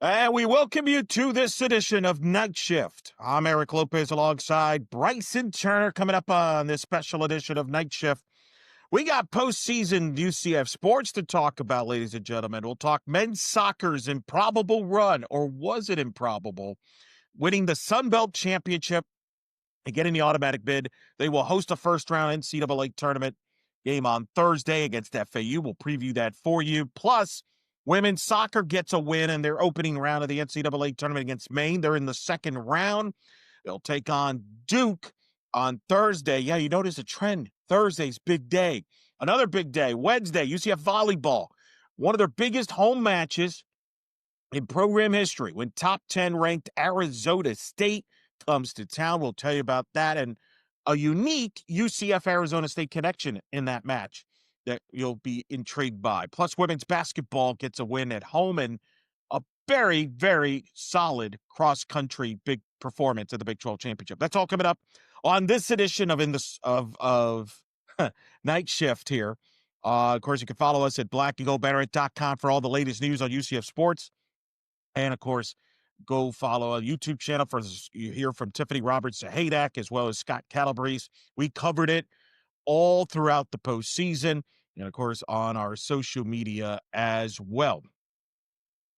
And we welcome you to this edition of Night Shift. I'm Eric Lopez alongside Bryson Turner coming up on this special edition of Night Shift. We got postseason UCF sports to talk about, ladies and gentlemen. We'll talk men's soccer's improbable run, or was it improbable, winning the Sun Belt Championship and getting the automatic bid. They will host a first-round NCAA tournament game on Thursday against FAU. We'll preview that for you. Plus, women's soccer gets a win in their opening round of the NCAA tournament against Maine. They're in the second round. They'll take on Duke on Thursday. Yeah, you notice a trend. Thursday's big day. Another big day, Wednesday, UCF volleyball. One of their biggest home matches in program history when top 10 ranked Arizona State comes to town. We'll tell you about that and a unique UCF Arizona State connection in that match that you'll be intrigued by. Plus, women's basketball gets a win at home and a very, very solid cross-country big performance at the Big 12 Championship. That's all coming up on this edition of Night Shift here. Of course, you can follow us at blackgoldbanneret.com for all the latest news on UCF sports. And, of course, go follow our YouTube channel for you hear from Tiffany Roberts-Zahadak as well as Scott Calabrese. We covered it all throughout the postseason and, of course, on our social media as well.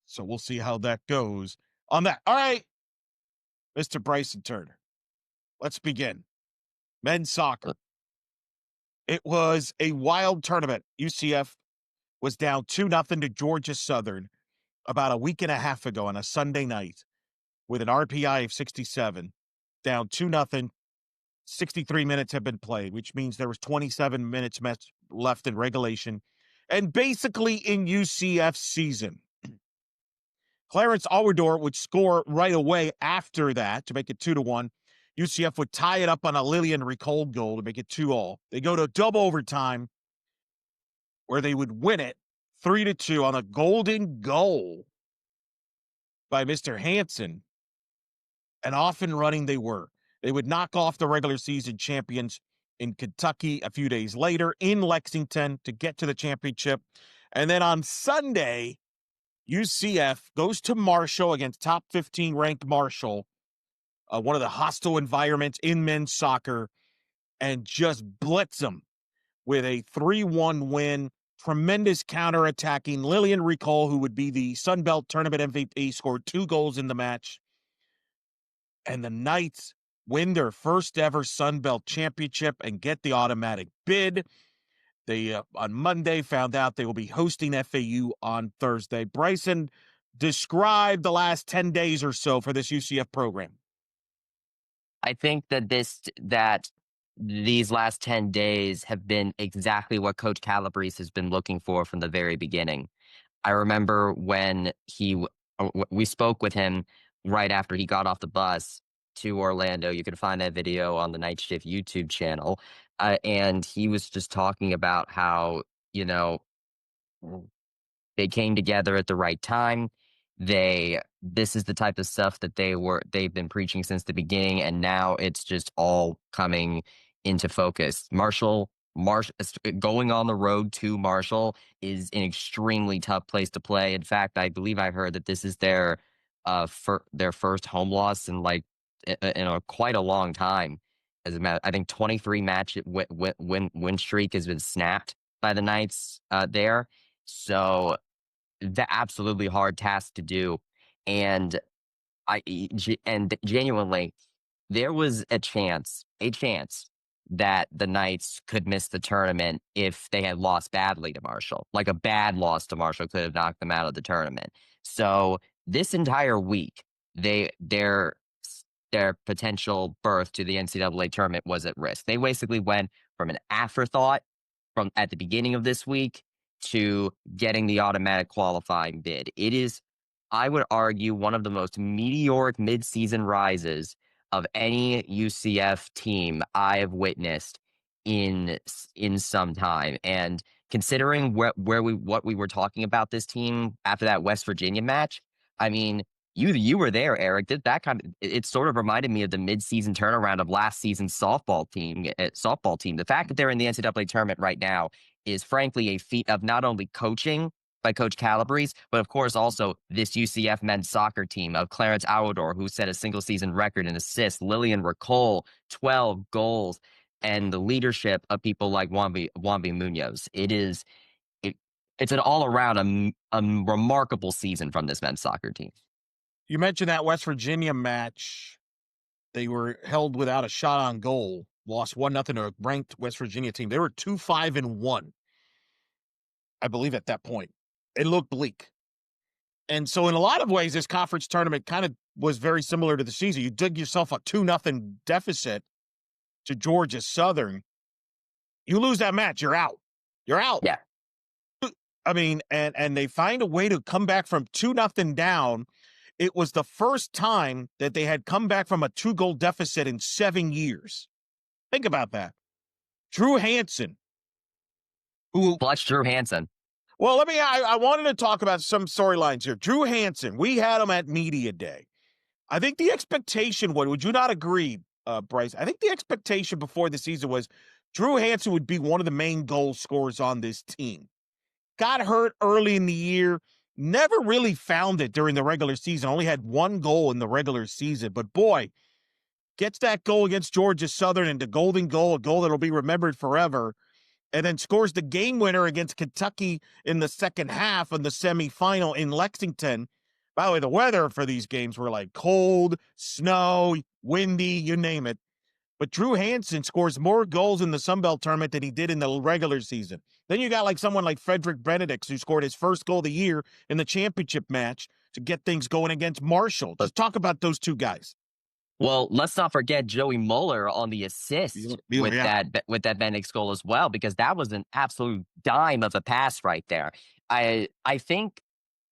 So we'll see how that goes on that. All right, Mr. Bryson Turner, let's begin. Men's soccer. It was a wild tournament. UCF was down 2-0 to Georgia Southern about a week and a half ago on a Sunday night with an RPI of 67, down 2-0. 63 minutes have been played, which means there was 27 minutes left in regulation and basically in UCF season. Clarence Alwardor would score right away after that to make it 2-1. UCF would tie it up on a Lillian Ricold goal to make it 2-2. They go to double overtime where they would win it 3-2 on a golden goal by Mr. Hansen. And off and running they were. They would knock off the regular season champions in Kentucky a few days later in Lexington to get to the championship. And then on Sunday, UCF goes to Marshall against top 15 ranked Marshall, one of the hostile environments in men's soccer, and just blitz them with a 3-1 win. Tremendous counterattacking. Lillian Ricold, who would be the Sun Belt Tournament MVP, scored 2 goals in the match. And the Knights win their first ever Sun Belt Championship and get the automatic bid. They, on Monday, found out they will be hosting FAU on Thursday. Bryson, describe the last 10 days or so for this UCF program. I think that these last 10 days have been exactly what Coach Calabrese has been looking for from the very beginning. I remember when we spoke with him right after he got off the bus to Orlando. You can find that video on the Night Shift YouTube channel. And he was just talking about how, they came together at the right time. This is the type of stuff that they've been preaching since the beginning, and now it's just all coming into focus. Marshall going on the road to Marshall is an extremely tough place to play. In fact, I believe I heard that this is their first home loss in quite a long time. As a matter, I think 23 match win streak has been snapped by the Knights there. So the absolutely hard task to do, and genuinely, there was a chance that the Knights could miss the tournament if they had lost badly to Marshall. Like a bad loss to Marshall could have knocked them out of the tournament. So this entire week, their potential berth to the NCAA tournament was at risk. They basically went from an afterthought from at the beginning of this week to getting the automatic qualifying bid. It is, I would argue, one of the most meteoric midseason rises of any UCF team I have witnessed in some time. And considering what we were talking about this team after that West Virginia match, I mean, you were there, Eric. It sort of reminded me of the midseason turnaround of last season's softball team. The fact that they're in the NCAA tournament right now is frankly a feat of not only coaching by Coach Calabrese, but of course also this UCF men's soccer team of Clarence Aouador, who set a single season record in assists, Lillian Ricole, 12 goals, and the leadership of people like Wambi Munoz. It's an all around a remarkable season from this men's soccer team. You mentioned that West Virginia match. They were held without a shot on goal, lost 1-0 to a ranked West Virginia team. They were 2-5-1, I believe, at that point. It looked bleak. And so in a lot of ways, this conference tournament kind of was very similar to the season. You dig yourself a 2-0 deficit to Georgia Southern. You lose that match, you're out. You're out. Yeah. I mean, and they find a way to come back from 2-0 down. It was the first time that they had come back from a 2-goal deficit in 7 years. Think about that. Drew Hansen, Clutch Drew Hansen. Well, I wanted to talk about some storylines here. Drew Hansen, we had him at Media Day. I think the expectation would you not agree, Bryce? I think the expectation before the season was Drew Hansen would be one of the main goal scorers on this team. Got hurt early in the year, never really found it during the regular season, only had 1 goal in the regular season. But boy, gets that goal against Georgia Southern and the golden goal, a goal that'll be remembered forever, and then scores the game winner against Kentucky in the second half of the semifinal in Lexington. By the way, the weather for these games were like cold, snow, windy, you name it. But Drew Hansen scores more goals in the Sun Belt tournament than he did in the regular season. Then you got like someone like Frederick Benedicts, who scored his first goal of the year in the championship match to get things going against Marshall. Just talk about those two guys. Well, let's not forget Joey Mueller on the assist with that Benedict's goal as well, because that was an absolute dime of a pass right there. I think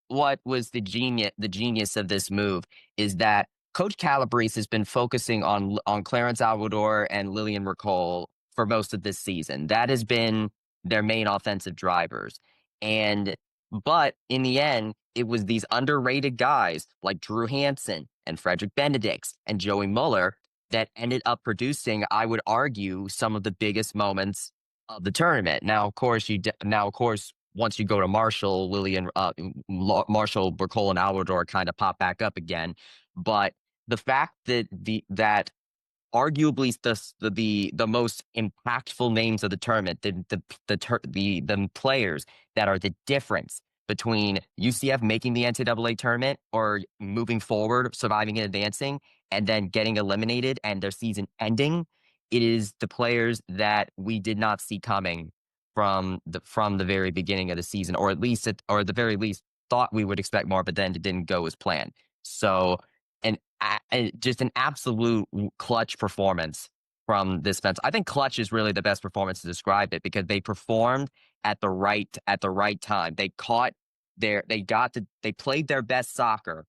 what was the genius of this move is that Coach Calabrese has been focusing on Clarence Aouador and Lillian Ricole for most of this season. That has been their main offensive drivers. But in the end, it was these underrated guys like Drew Hansen and Frederick Benedicts and Joey Mueller that ended up producing, I would argue, some of the biggest moments of the tournament. Now, of course, once you go to Marshall, Marshall, Ricole, and Aouador kind of pop back up again. But the fact that that arguably the most impactful names of the tournament, the players that are the difference between UCF making the NCAA tournament or moving forward, surviving and advancing, and then getting eliminated and their season ending, it is the players that we did not see coming from the very beginning of the season, or at the very least thought we would expect more, but then it didn't go as planned. So, just an absolute clutch performance from this fence. I think clutch is really the best performance to describe it, because they performed at the right time. They played their best soccer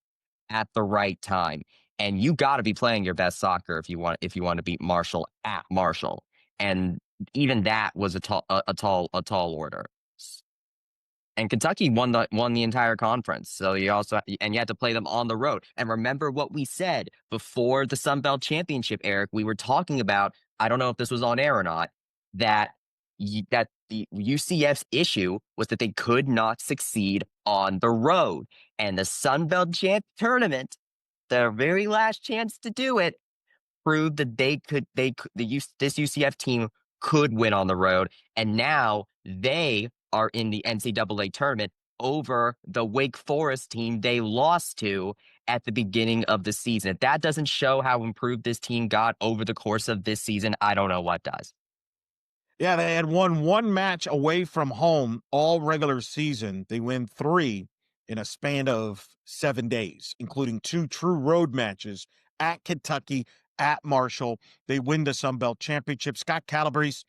at the right time. And you got to be playing your best soccer if you want to beat Marshall at Marshall. And even that was a tall order. And Kentucky won the entire conference. So you had to play them on the road. And remember what we said before the Sun Belt Championship, Eric. We were talking about, I don't know if this was on air or not, that the UCF's issue was that they could not succeed on the road. And the Sun Belt Tournament, their very last chance to do it, proved that this UCF team could win on the road. And now they are in the NCAA tournament over the Wake Forest team they lost to at the beginning of the season. If that doesn't show how improved this team got over the course of this season, I don't know what does. Yeah, they had won 1 match away from home all regular season. They win 3 in a span of 7 days, including 2 true road matches at Kentucky, at Marshall. They win the Sun Belt Championship. Scott Calabrese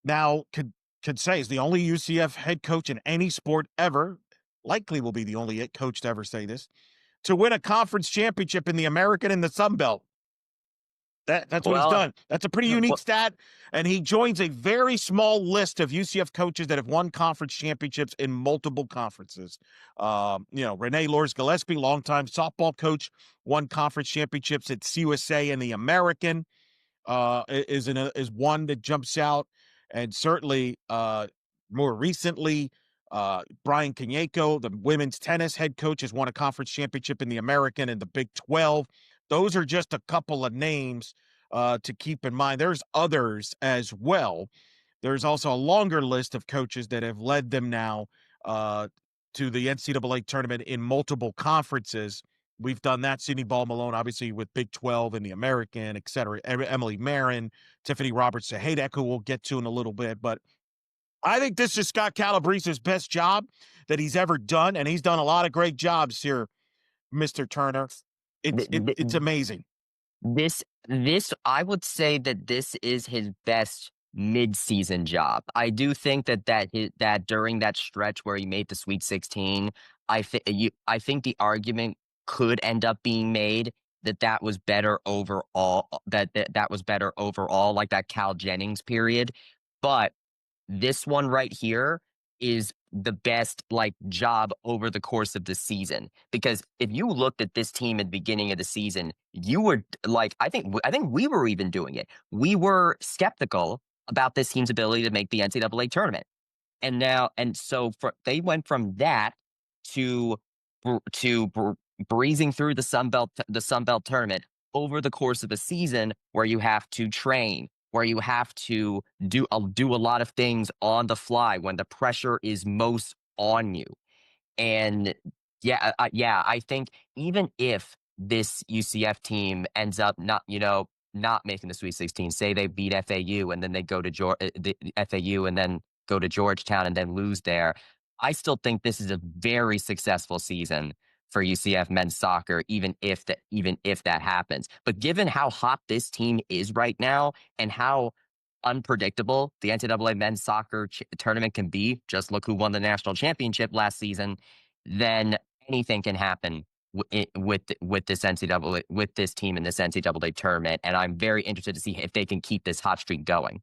now could say is the only UCF head coach in any sport ever, likely will be the only coach to ever say this, to win a conference championship in the American and the Sun Belt. That's what he's done. That's a pretty unique stat. And he joins a very small list of UCF coaches that have won conference championships in multiple conferences. Renee Lors-Gillespie, longtime softball coach, won conference championships at CUSA and the American, is one that jumps out. And certainly more recently, Brian Kanyeko, the women's tennis head coach, has won a conference championship in the American and the Big 12. Those are just a couple of names to keep in mind. There's others as well. There's also a longer list of coaches that have led them now to the NCAA tournament in multiple conferences. We've done that. Sydney Ball Malone, obviously, with Big 12 and the American, et cetera. Emily Marin, Tiffany Roberts-Sahedek, who we'll get to in a little bit. But I think this is Scott Calabrese's best job that he's ever done, and he's done a lot of great jobs here, Mr. Turner. It's amazing. This I would say that this is his best mid-season job. I do think that during that stretch where he made the Sweet 16, I think the argument could end up being made that was better overall. That was better overall, like that Cal Jennings period. But this one right here is the best job over the course of the season, because if you looked at this team at the beginning of the season, you were I think we were even doing it. We were skeptical about this team's ability to make the NCAA tournament, so they went from that to breezing through the Sun Belt tournament over the course of a season where you have to train, where you have to do a lot of things on the fly when the pressure is most on you. And I think even if this UCF team ends up not making the Sweet 16, say they beat FAU and then they go to the FAU and then go to Georgetown and then lose there, I still think this is a very successful season for UCF men's soccer, even if that happens. But given how hot this team is right now and how unpredictable the NCAA men's soccer tournament can be, just look who won the national championship last season, then anything can happen with this team in this NCAA tournament. And I'm very interested to see if they can keep this hot streak going.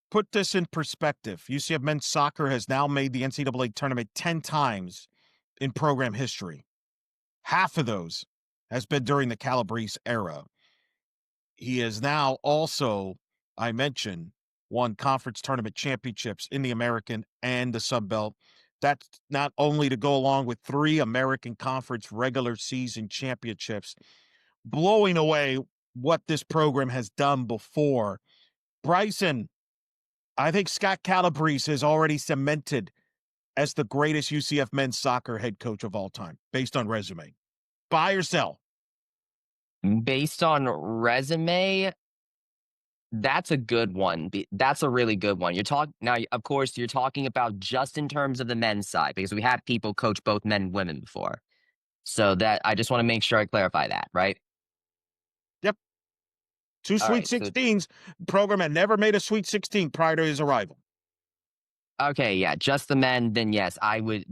Put this in perspective. UCF men's soccer has now made the NCAA tournament 10 times in program history. Half of those has been during the Calabrese era. He has now also, I mentioned, won conference tournament championships in the American and the Sun Belt. That's not only to go along with 3 American Conference regular season championships, blowing away what this program has done before. Bryson, I think Scott Calabrese is already cemented as the greatest UCF men's soccer head coach of all time, based on resume. Buy or sell? Based on resume, that's a good one. That's a really good one. Now, of course, you're talking about just in terms of the men's side, because we had people coach both men and women before. So that I just want to make sure I clarify that, right? Yep. 2 Sweet 16s. Program had never made a Sweet 16 prior to his arrival. Okay, yeah, just the men, then yes, I would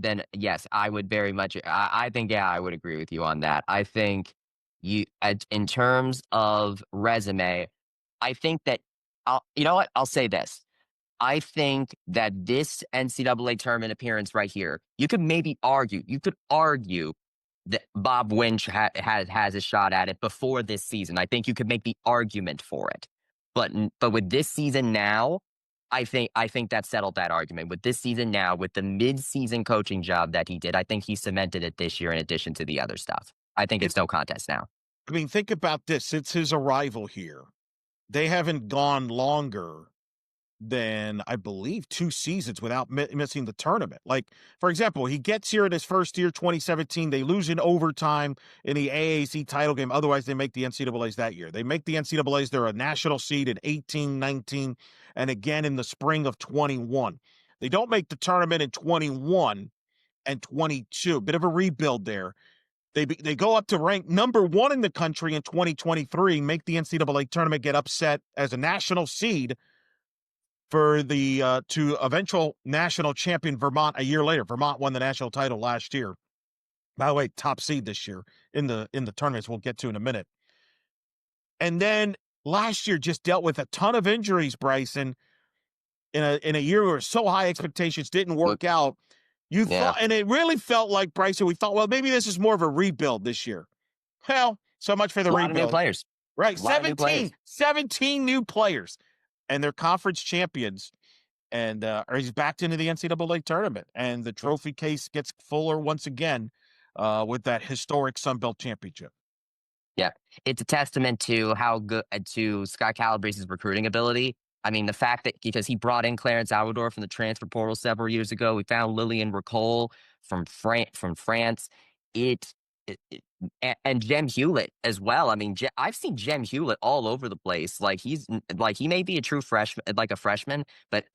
very much, I think, I would agree with you on that. I think in terms of resume, I think that, you know what, I'll say this. I think that this NCAA tournament appearance right here, you could argue that Bob Winch has a shot at it before this season. I think you could make the argument for it. But with this season now, I think that settled that argument. With this season now, with the mid-season coaching job that he did, I think he cemented it this year in addition to the other stuff. I think it's no contest now. I mean, think about this. Since his arrival here, they haven't gone longer than, I believe, 2 seasons without missing the tournament. Like, for example, he gets here in his first year, 2017. They lose in overtime in the AAC title game. Otherwise, they make the NCAAs that year. They make the NCAAs. They're a national seed in 18, 19, and again in the spring of 21. They don't make the tournament in 21 and 22. Bit of a rebuild there. They go up to rank number 1 in the country in 2023, make the NCAA tournament, get upset as a national seed for the to eventual national champion Vermont a year later. Vermont won the national title last year. By the way, top seed this year in the tournaments we'll get to in a minute. And then last year just dealt with a ton of injuries, Bryson, in a year where so high expectations didn't work out. You thought, and it really felt like, Bryson, we thought, well, maybe this is more of a rebuild this year. Well, so much for the rebuild. A lot of new players. Right, 17 new players. And they're conference champions. and or he's backed into the NCAA tournament, and the trophy case gets fuller once again with that historic Sun Belt championship. Yeah, it's a testament to how good to Scott Calabrese's recruiting ability. I mean, the fact that because he brought in Clarence Amador from the transfer portal several years ago, we found Lillian Ricole from France. It, and Jem Hewlett as well. I mean, I've seen Jem Hewlett all over the place. Like he may be a true freshman, like a freshman, but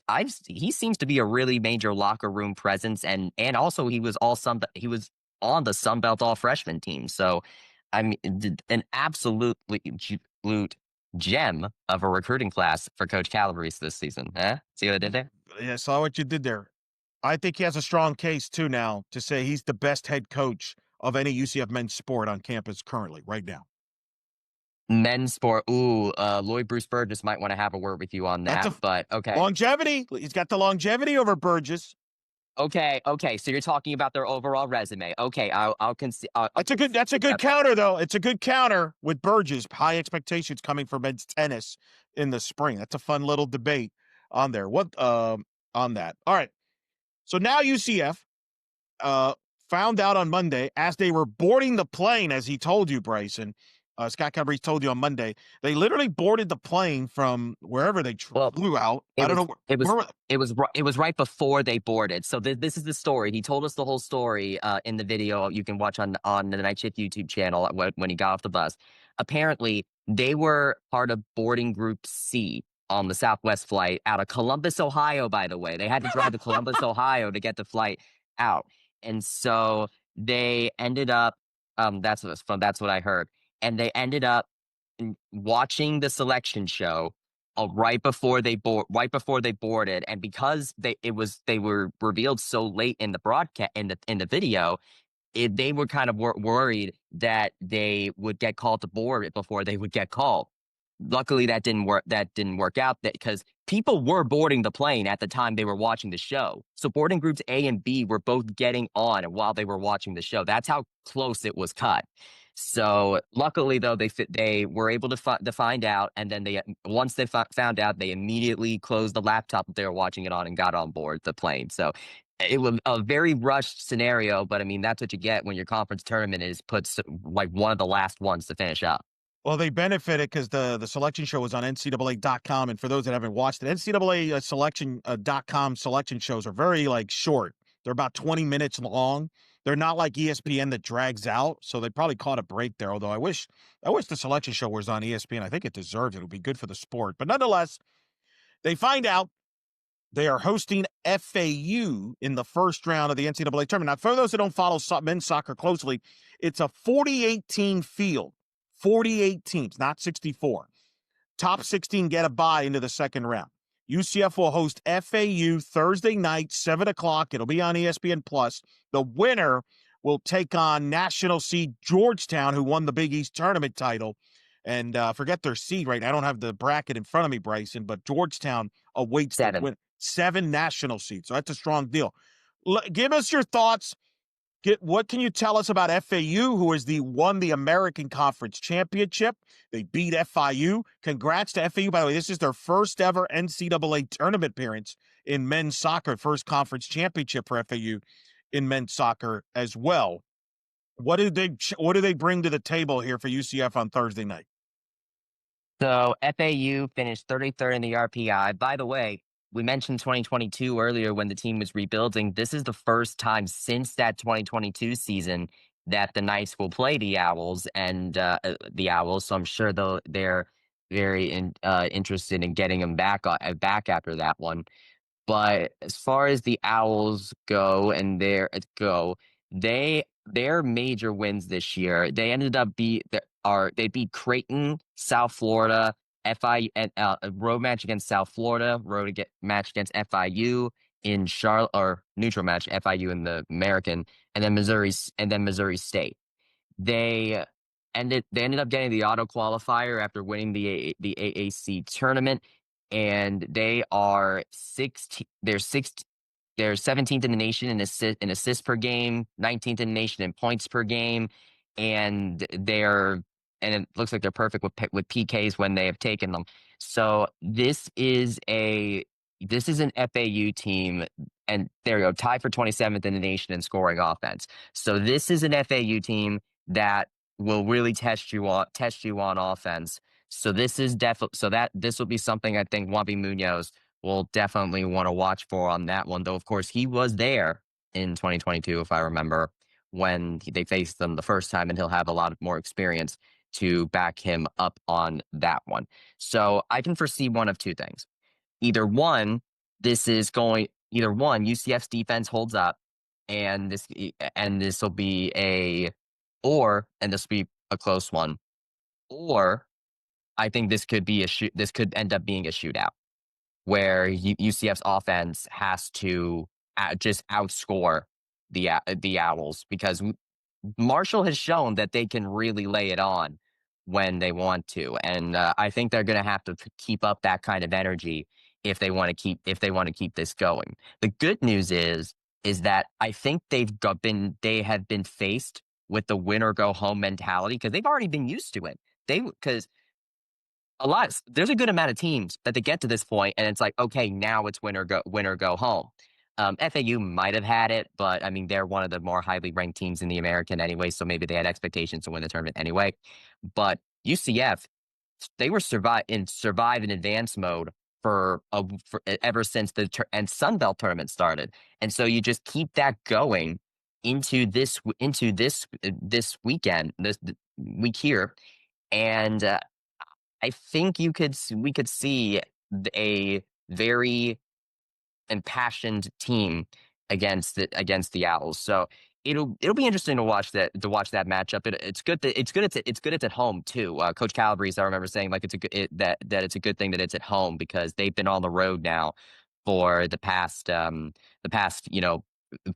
he seems to be a really major locker room presence, and also he was on the Sun Belt All Freshman team. So I mean, an absolutely gem of a recruiting class for Coach Calabrese this season. Huh? See what I did there? Yeah, I saw what you did there. I think he has a strong case too now to say he's the best head coach of any UCF men's sport on campus currently, right now. Men's sport. Ooh, Lloyd Bruce Burgess might want to have a word with you on that. But okay, longevity. He's got the longevity over Burgess. Okay. So you're talking about their overall resume. Okay, I'll concede. That's a good counter, though. It's a good counter with Burgess. High expectations coming for men's tennis in the spring. That's a fun little debate on there. What on that? All right. So now UCF found out on Monday as they were boarding the plane, as he told you, Bryson. Scott Calabrese told you on Monday, they literally boarded the plane from wherever they flew out. I don't know. It was right before they boarded. So this is the story. He told us the whole story in the video you can watch on the KnightShift YouTube channel when he got off the bus. Apparently, they were part of boarding group C on the Southwest flight out of Columbus, Ohio, by the way. They had to drive to Columbus, Ohio to get the flight out. And so they ended up, that's what I heard. And they ended up watching the selection show right before they boarded, and because they were revealed so late in the broadcast in the video, they were kind of worried that they would get called to board before they would get called. Luckily, that didn't work out because people were boarding the plane at the time they were watching the show. So boarding groups A and B were both getting on while they were watching the show. That's how close it was cut. So luckily, though, they were able to find out, and then once they found out, they immediately closed the laptop that they were watching it on and got on board the plane. So it was a very rushed scenario, but I mean that's what you get when your conference tournament is like one of the last ones to finish up. Well, they benefited because the selection show was on NCAA.com. And for those that haven't watched it, NCAA selection.com selection shows are very short. They're about 20 minutes long. They're not like ESPN that drags out. So they probably caught a break there. Although I wish the selection show was on ESPN. I think it deserves it. It would be good for the sport. But nonetheless, they find out they are hosting FAU in the first round of the NCAA tournament. Now, for those that don't follow men's soccer closely, it's a 48-team field. 48 teams, not 64. Top 16 get a bye into the second round. UCF will host FAU Thursday night, 7 o'clock. It'll be on ESPN+. The winner will take on national seed Georgetown, who won the Big East tournament title. And forget their seed right now. I don't have the bracket in front of me, Bryson, but Georgetown awaits the win. 7 national seeds. So that's a strong deal. Give us your thoughts. What can you tell us about FAU, who won the American Conference Championship? They beat FIU. Congrats to FAU. By the way, this is their first ever NCAA tournament appearance in men's soccer, first conference championship for FAU in men's soccer as well. What do they bring to the table here for UCF on Thursday night? So FAU finished 33rd in the RPI. By the way, we mentioned 2022 earlier when the team was rebuilding. This is the first time since that 2022 season that the Knights will play the Owls and So I'm sure they're very interested in getting them back after that one. But as far as the Owls go and their major wins this year, they ended up they beat Creighton, South Florida, FIU, and a road match against South Florida, match against FIU in Charlotte, or neutral match FIU in the American, and then Missouri State. They ended up getting the auto qualifier after winning the AAC tournament, and they are 16. They're 17th in the nation in assists per game, 19th in the nation in points per game, and it looks like they're perfect with PKs when they have taken them. So this is a this is an FAU team, and there you go, tied for 27th in the nation in scoring offense. So this is an FAU team that will really test you on offense. So this is definitely this will be something I think Juanpi Munoz will definitely want to watch for on that one. Though of course he was there in 2022, if I remember, when they faced them the first time, and he'll have a lot more experience to back him up on that one. So I can foresee one of two things. Either one, UCF's defense holds up, and this will be and this will be a close one, or I think this could end up being a shootout where UCF's offense has to just outscore the Owls, because Marshall has shown that they can really lay it on when they want to, and I think they're going to have to keep up that kind of energy if they want to keep this going. The good news is that I think they have been faced with the win or go home mentality, because they've already been used to it. Because there's a good amount of teams that they get to this point and it's like, okay, now it's win or go home. FAU might have had it, but I mean, they're one of the more highly ranked teams in the American anyway, so maybe they had expectations to win the tournament anyway. But UCF, they were survive in advance mode for ever since and Sun Belt tournament started, and so you just keep that going into this weekend, this week here, and I think we could see a very impassioned team against the Owls. So it'll be interesting to watch that matchup. It's good that it's at home too. Coach Calabrese, I remember saying like that it's a good thing that it's at home, because they've been on the road now for the past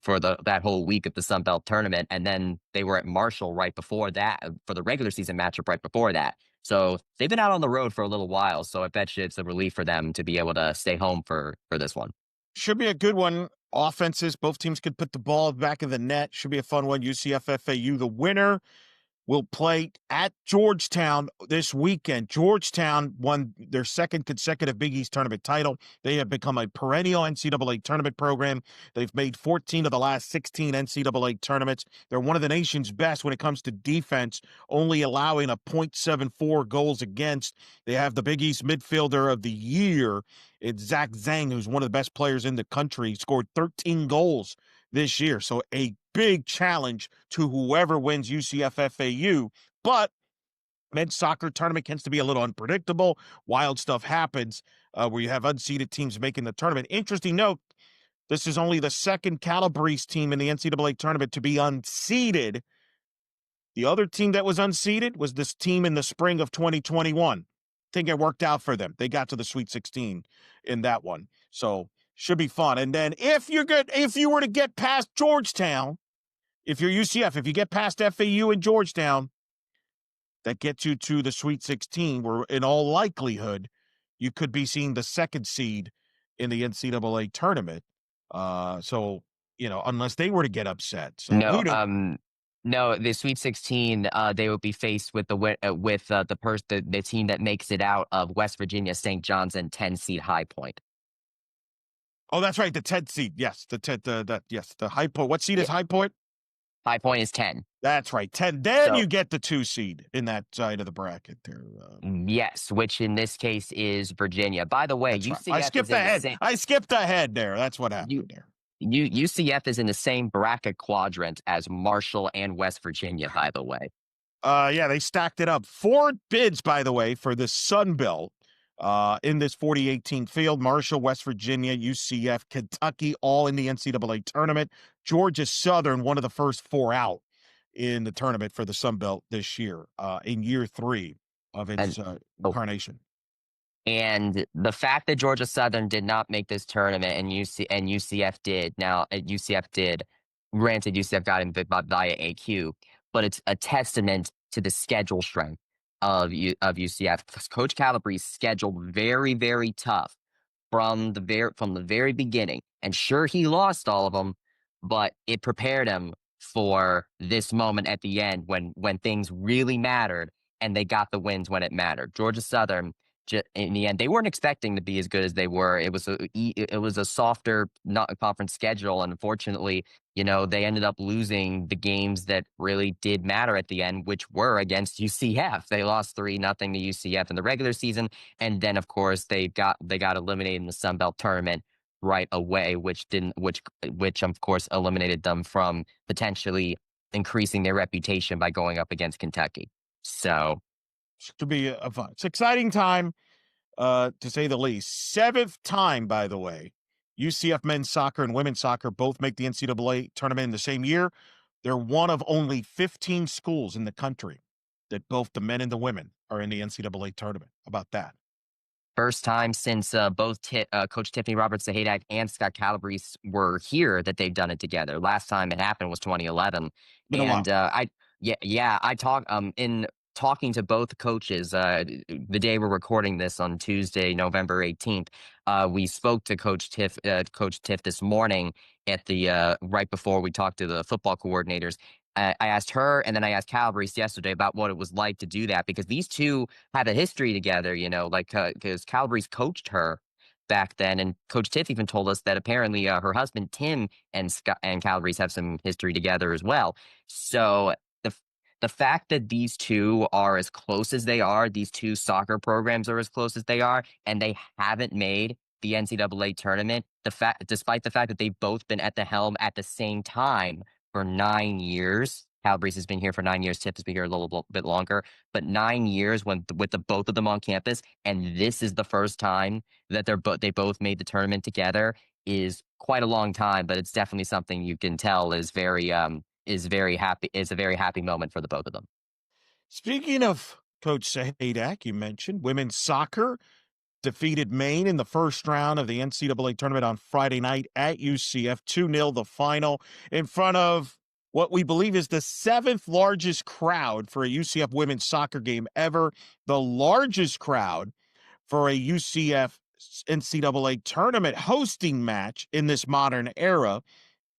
for that whole week of the Sun Belt tournament, and then they were at Marshall right before that for the regular season matchup right before that. So they've been out on the road for a little while. So I bet you it's a relief for them to be able to stay home for this one. Should be a good one. Offenses, both teams could put the ball back in the net. Should be a fun one. UCF FAU, the winner will play at Georgetown this weekend. Georgetown won their second consecutive Big East tournament title. They have become a perennial NCAA tournament program. They've made 14 of the last 16 NCAA tournaments. They're one of the nation's best when it comes to defense, only allowing a .74 goals against. They have the Big East midfielder of the year. It's Zach Zhang, who's one of the best players in the country. He scored 13 goals this year. So a big challenge to whoever wins UCF FAU. But men's soccer tournament tends to be a little unpredictable. Wild stuff happens where you have unseeded teams making the tournament. Interesting note, this is only the second Calabrese team in the NCAA tournament to be unseeded. The other team that was unseeded was this team in the spring of 2021. I think it worked out for them. They got to the Sweet 16 in that one. So should be fun. And then if you were to get past Georgetown, if you're UCF, if you get past FAU and Georgetown, that gets you to the Sweet 16, where in all likelihood you could be seeing the second seed in the NCAA tournament. So unless they were to get upset. So no, the Sweet 16, they will be faced with the team that makes it out of West Virginia, St. John's, and 10 seed High Point. Oh, that's right. The 10 seed. Yes. The High Point. What seed is High Point? High Point is 10. That's right. 10. Then you get the 2 seed in that side of the bracket there. Yes, which in this case is Virginia. By the way, UCF right. I skipped ahead there. That's what happened there. UCF is in the same bracket quadrant as Marshall and West Virginia, by the way. Yeah, they stacked it up. 4 bids, by the way, for the Sun Belt. In this 40-18 field, Marshall, West Virginia, UCF, Kentucky, all in the NCAA tournament. Georgia Southern, one of the first 4 out in the tournament for the Sun Belt this year, in year 3 of its incarnation. And the fact that Georgia Southern did not make this tournament and UCF did, now UCF did, granted UCF got in via AQ, but it's a testament to the schedule strength of UCF. Coach Calabrese scheduled very, very tough from the very beginning. And sure, he lost all of them, but it prepared him for this moment at the end when things really mattered and they got the wins when it mattered. Georgia Southern in the end, they weren't expecting to be as good as they were. It was a softer not conference schedule, and unfortunately, they ended up losing the games that really did matter at the end, which were against UCF. They lost 3-0 to UCF in the regular season, and then of course they got eliminated in the Sun Belt tournament right away, which of course eliminated them from potentially increasing their reputation by going up against Kentucky. So It's to be a fun. It's an exciting time, to say the least. Seventh time, by the way, UCF men's soccer and women's soccer both make the NCAA tournament in the same year. They're one of only 15 schools in the country that both the men and the women are in the NCAA tournament. How about that? first time since both Coach Tiffany Roberts-Zahadak and Scott Calabrese were here that they've done it together. Last time it happened was 2011, Been a while. and I in talking to both coaches the day we're recording this on Tuesday, November 18th. We spoke to Coach Tiff this morning at the right before we talked to the football coordinators. I asked her, and then I asked Calabrese yesterday about what it was like to do that, because these two have a history together, like because Calabrese coached her back then, and Coach Tiff even told us that apparently her husband Tim and Scott and Calabrese have some history together as well. So the fact that these two are as close as they are, these two soccer programs are as close as they are, and they haven't made the NCAA tournament, despite the fact that they've both been at the helm at the same time for 9 years. Calabrese has been here for 9 years. Tiff has been here a little bit longer, but 9 years with the both of them on campus, and this is the first time that they both made the tournament together is quite a long time. But it's definitely something you can tell is very happy. Is a very happy moment for the both of them. Speaking of Coach Zahadak, you mentioned women's soccer defeated Maine in the first round of the NCAA tournament on Friday night at UCF, 2-0 the final, in front of what we believe is the seventh largest crowd for a UCF women's soccer game ever, the largest crowd for a UCF NCAA tournament hosting match in this modern era.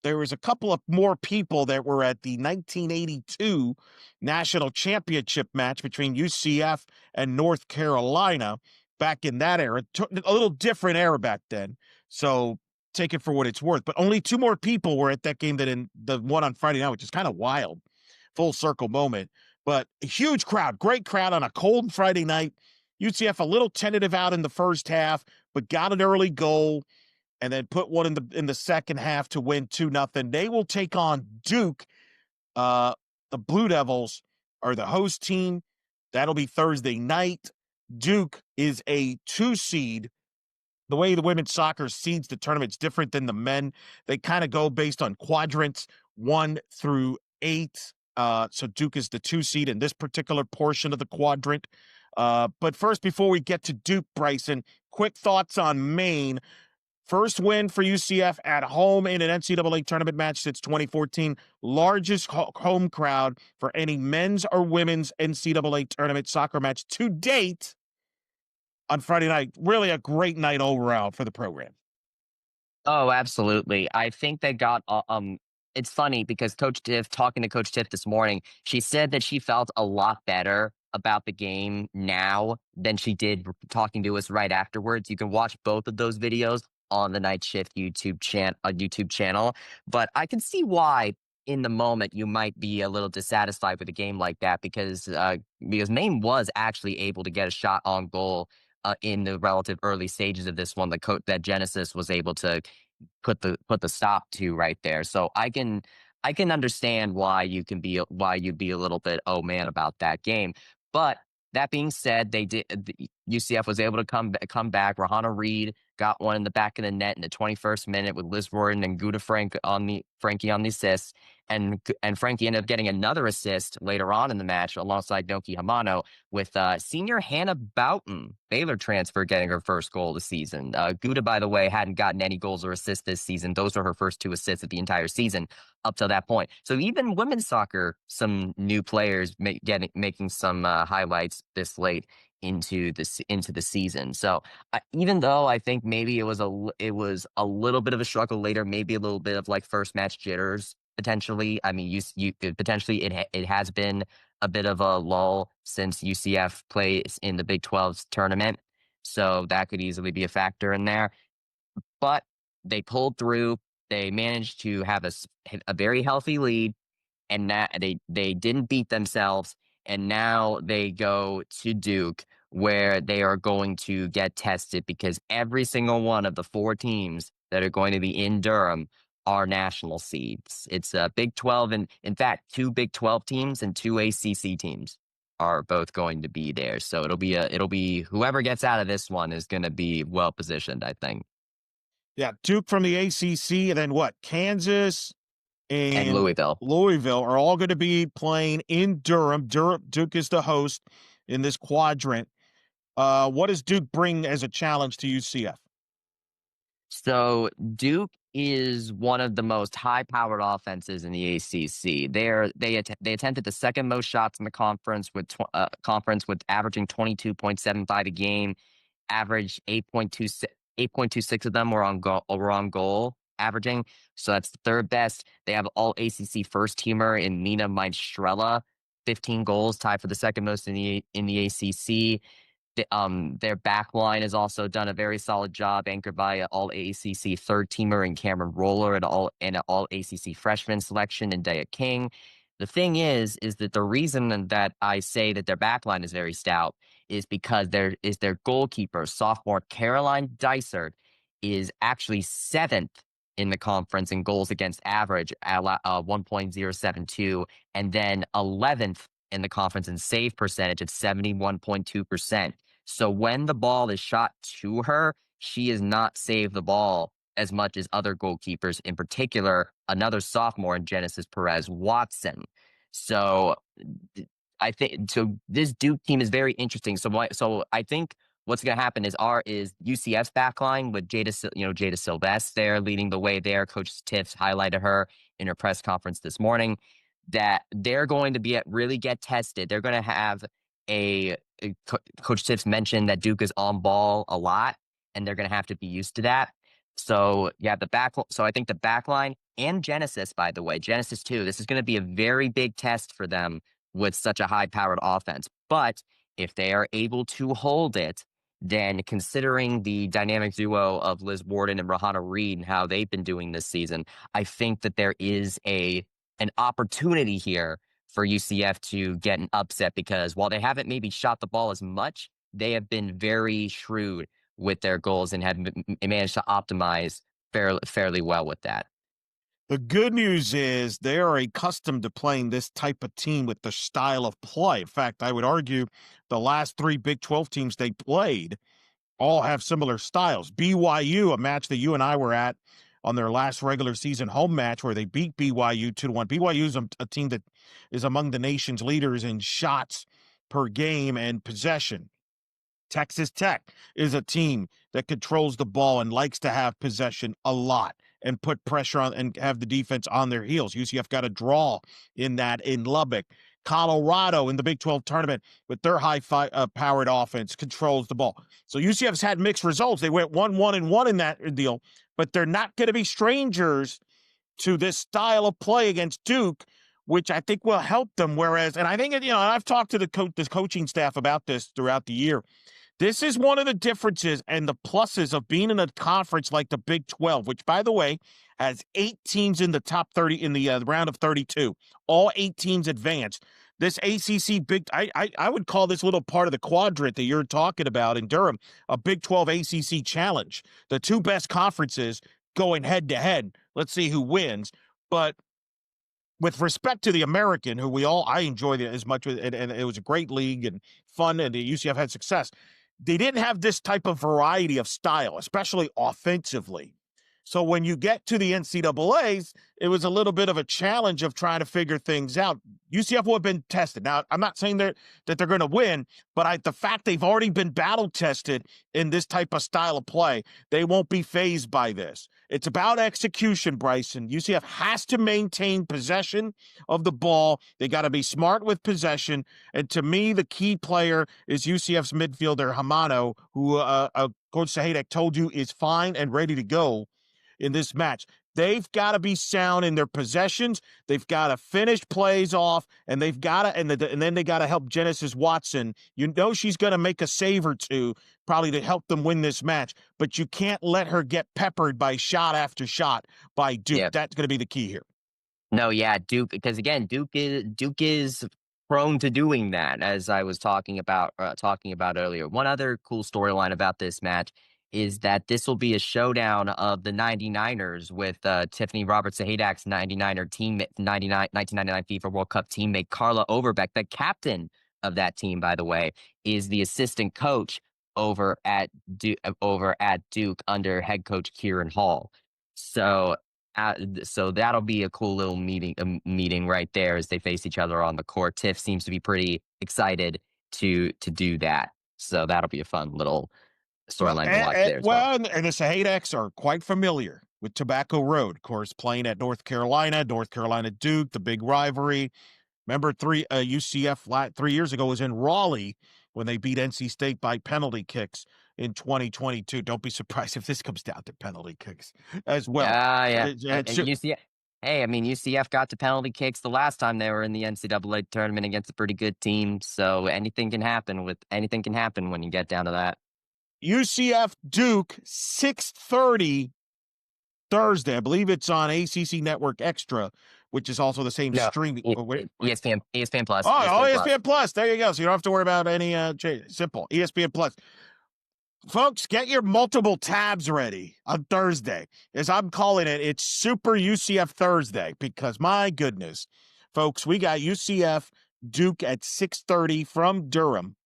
There was a couple of more people that were at the 1982 national championship match between UCF and North Carolina back in that era. A little different era back then, so take it for what it's worth. But only two more people were at that game than in the one on Friday night, which is kind of wild. Full circle moment. But a huge crowd, great crowd on a cold Friday night. UCF a little tentative out in the first half, but got an early goal and then put one in the second half to win 2-0. They will take on Duke. The Blue Devils are the host team. That'll be Thursday night. Duke is a 2 seed. The way the women's soccer seeds the tournament's different than the men. They kind of go based on quadrants 1 through 8. So Duke is the 2 seed in this particular portion of the quadrant. But first, before we get to Duke, Bryson, quick thoughts on Maine. First win for UCF at home in an NCAA tournament match since 2014. Largest home crowd for any men's or women's NCAA tournament soccer match to date on Friday night. Really a great night overall for the program. Oh, absolutely. I think they got it's funny because talking to Coach Tiff this morning, she said that she felt a lot better about the game now than she did talking to us right afterwards. You can watch both of those videos on the NightShift YouTube channel, but I can see why in the moment you might be a little dissatisfied with a game like that, because Maine was actually able to get a shot on goal in the relative early stages of this one. That Genesis was able to put the stop to right there. So I can understand why you'd be a little bit oh man about that game. But that being said, UCF was able to come back. Rahana Reed got one in the back of the net in the 21st minute with Liz Royden and Gouda Frankie on the assist. And Frankie ended up getting another assist later on in the match alongside Noki Hamano, with senior Hannah Boughton, Baylor transfer, getting her first goal of the season. Gouda, by the way, hadn't gotten any goals or assists this season. Those are her first 2 assists of the entire season up to that point. So even women's soccer, some new players making some highlights this late into the season. So even though I think maybe it was a little bit of a struggle later, maybe a little bit of like first match jitters potentially. I mean, you potentially it has been a bit of a lull since UCF plays in the Big 12's tournament. So that could easily be a factor in there. But they pulled through. They managed to have a very healthy lead, and that they didn't beat themselves. And now they go to Duke, where they are going to get tested because every single one of the 4 teams that are going to be in Durham are national seeds. It's a Big 12, and in fact, 2 Big 12 teams and 2 ACC teams are both going to be there. So it'll be whoever gets out of this one is going to be well positioned, I think. Yeah, Duke from the ACC, and then what? Kansas And and Louisville. Louisville are all going to be playing in Durham. Duke is the host in this quadrant. What does Duke bring as a challenge to UCF? So Duke is one of the most high-powered offenses in the ACC. They attempted the second most shots in the conference with averaging 22.75 a game. Average 8.26 of them were on goal averaging. So that's the third best. They have all ACC first teamer in Nina Maestrella, 15 goals, tied for the second most in the ACC. Their back line has also done a very solid job, anchored by an all ACC third teamer in Cameron Roller and an all ACC freshman selection in Daya King. The thing is that the reason that I say that their back line is very stout is because their goalkeeper, sophomore Caroline Dysert, is actually 7th in the conference in goals against average at 1.072, and then 11th in the conference in save percentage at 71.2%. So when the ball is shot to her, she has not saved the ball as much as other goalkeepers, in particular, another sophomore in Genesis Perez Watson. So I think this Duke team is very interesting. So I think what's going to happen is UCF's backline with Jada Sylvester there leading the way there. Coach Tiff highlighted her in her press conference this morning, that they're going to really get tested. They're going to have Coach Tips mentioned that Duke is on ball a lot, and they're going to have to be used to that. So yeah, so I think the back line and Genesis, by the way, Genesis too, this is going to be a very big test for them with such a high-powered offense. But if they are able to hold it, then considering the dynamic duo of Liz Warden and Rahana Reed and how they've been doing this season, I think that there is an opportunity here for UCF to get an upset, because while they haven't maybe shot the ball as much, they have been very shrewd with their goals and have managed to optimize fairly well with that. The good news is they are accustomed to playing this type of team with the style of play. In fact, I would argue the last 3 Big 12 teams they played all have similar styles. BYU, a match that you and I were at on their last regular season home match where they beat BYU 2-1. BYU is a team that is among the nation's leaders in shots per game and possession. Texas Tech is a team that controls the ball and likes to have possession a lot and put pressure on and have the defense on their heels. UCF got a draw in Lubbock. Colorado in the Big 12 tournament with their high-powered offense controls the ball. So UCF's had mixed results. They went 1-1-1 in that deal, but they're not going to be strangers to this style of play against Duke, which I think will help them. Whereas, and I think, I've talked to the coaching staff about this throughout the year. This is one of the differences and the pluses of being in a conference like the Big 12, which, by the way, has 8 teams in the top 30 in the round of 32. All 8 teams advanced. This ACC I would call this little part of the quadrant that you're talking about in Durham a Big 12 ACC challenge. The 2 best conferences going head to head. Let's see who wins. But with respect to the American, who I enjoyed it as much, and it was a great league and fun, and the UCF had success. They didn't have this type of variety of style, especially offensively. So when you get to the NCAAs, it was a little bit of a challenge of trying to figure things out. UCF will have been tested. Now, I'm not saying that they're going to win, but the fact they've already been battle tested in this type of style of play, they won't be fazed by this. It's about execution, Bryson. UCF has to maintain possession of the ball. They got to be smart with possession. And to me, the key player is UCF's midfielder, Hamano, who Coach Sahedek told you is fine and ready to go in this match. They've got to be sound in their possessions. They've got to finish plays off, and they've got to, and then they got to help Genesis Watson. You know she's going to make a save or two, probably to help them win this match. But you can't let her get peppered by shot after shot by Duke. Yep. That's going to be the key here. No, yeah, Duke, because again, Duke is prone to doing that, as I was talking about earlier. One other cool storyline about this match is that this will be a showdown of the 99ers with Tiffany Roberts-Sahadak's 99er teammate, 1999 FIFA World Cup teammate Carla Overbeck. The captain of that team, by the way, is the assistant coach over at Duke under head coach Kieran Hall. So that'll be a cool little meeting right there as they face each other on the court. Tiff seems to be pretty excited to do that. So that'll be a fun little storyline to watch there as well. And the Sahadaks are quite familiar with Tobacco Road, of course, playing at North Carolina Duke, the big rivalry. Remember, UCF 3 years ago was in Raleigh when they beat NC State by penalty kicks in 2022. Don't be surprised if this comes down to penalty kicks as well. Yeah. UCF, hey, I mean, UCF got to penalty kicks the last time they were in the NCAA tournament against a pretty good team. So anything can happen when you get down to that. UCF Duke, 6:30 Thursday. I believe it's on ACC Network Extra, which is also the same streaming. ESPN Plus. ESPN Plus. There you go. So you don't have to worry about any simple ESPN Plus. Folks, get your multiple tabs ready on Thursday. As I'm calling it, it's Super UCF Thursday because, my goodness, folks, we got UCF Duke at 6:30 from Durham.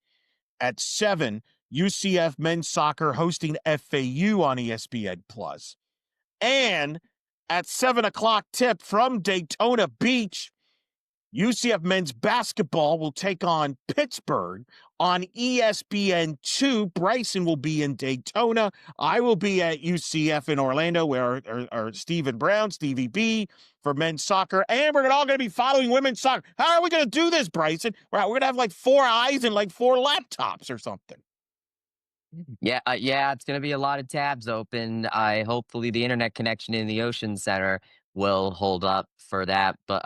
At 7, UCF men's soccer hosting FAU on ESPN Plus. And at 7 o'clock tip from Daytona Beach, UCF men's basketball will take on Pittsburgh on ESPN2. Bryson will be in Daytona. I will be at UCF in Orlando, where are Stephen Brown, Stevie B, for men's soccer. And we're all going to be following women's soccer. How are we going to do this, Bryson? We're going to have like 4 eyes and like 4 laptops or something. Yeah, it's going to be a lot of tabs open. Hopefully the internet connection in the Ocean Center will hold up for that. But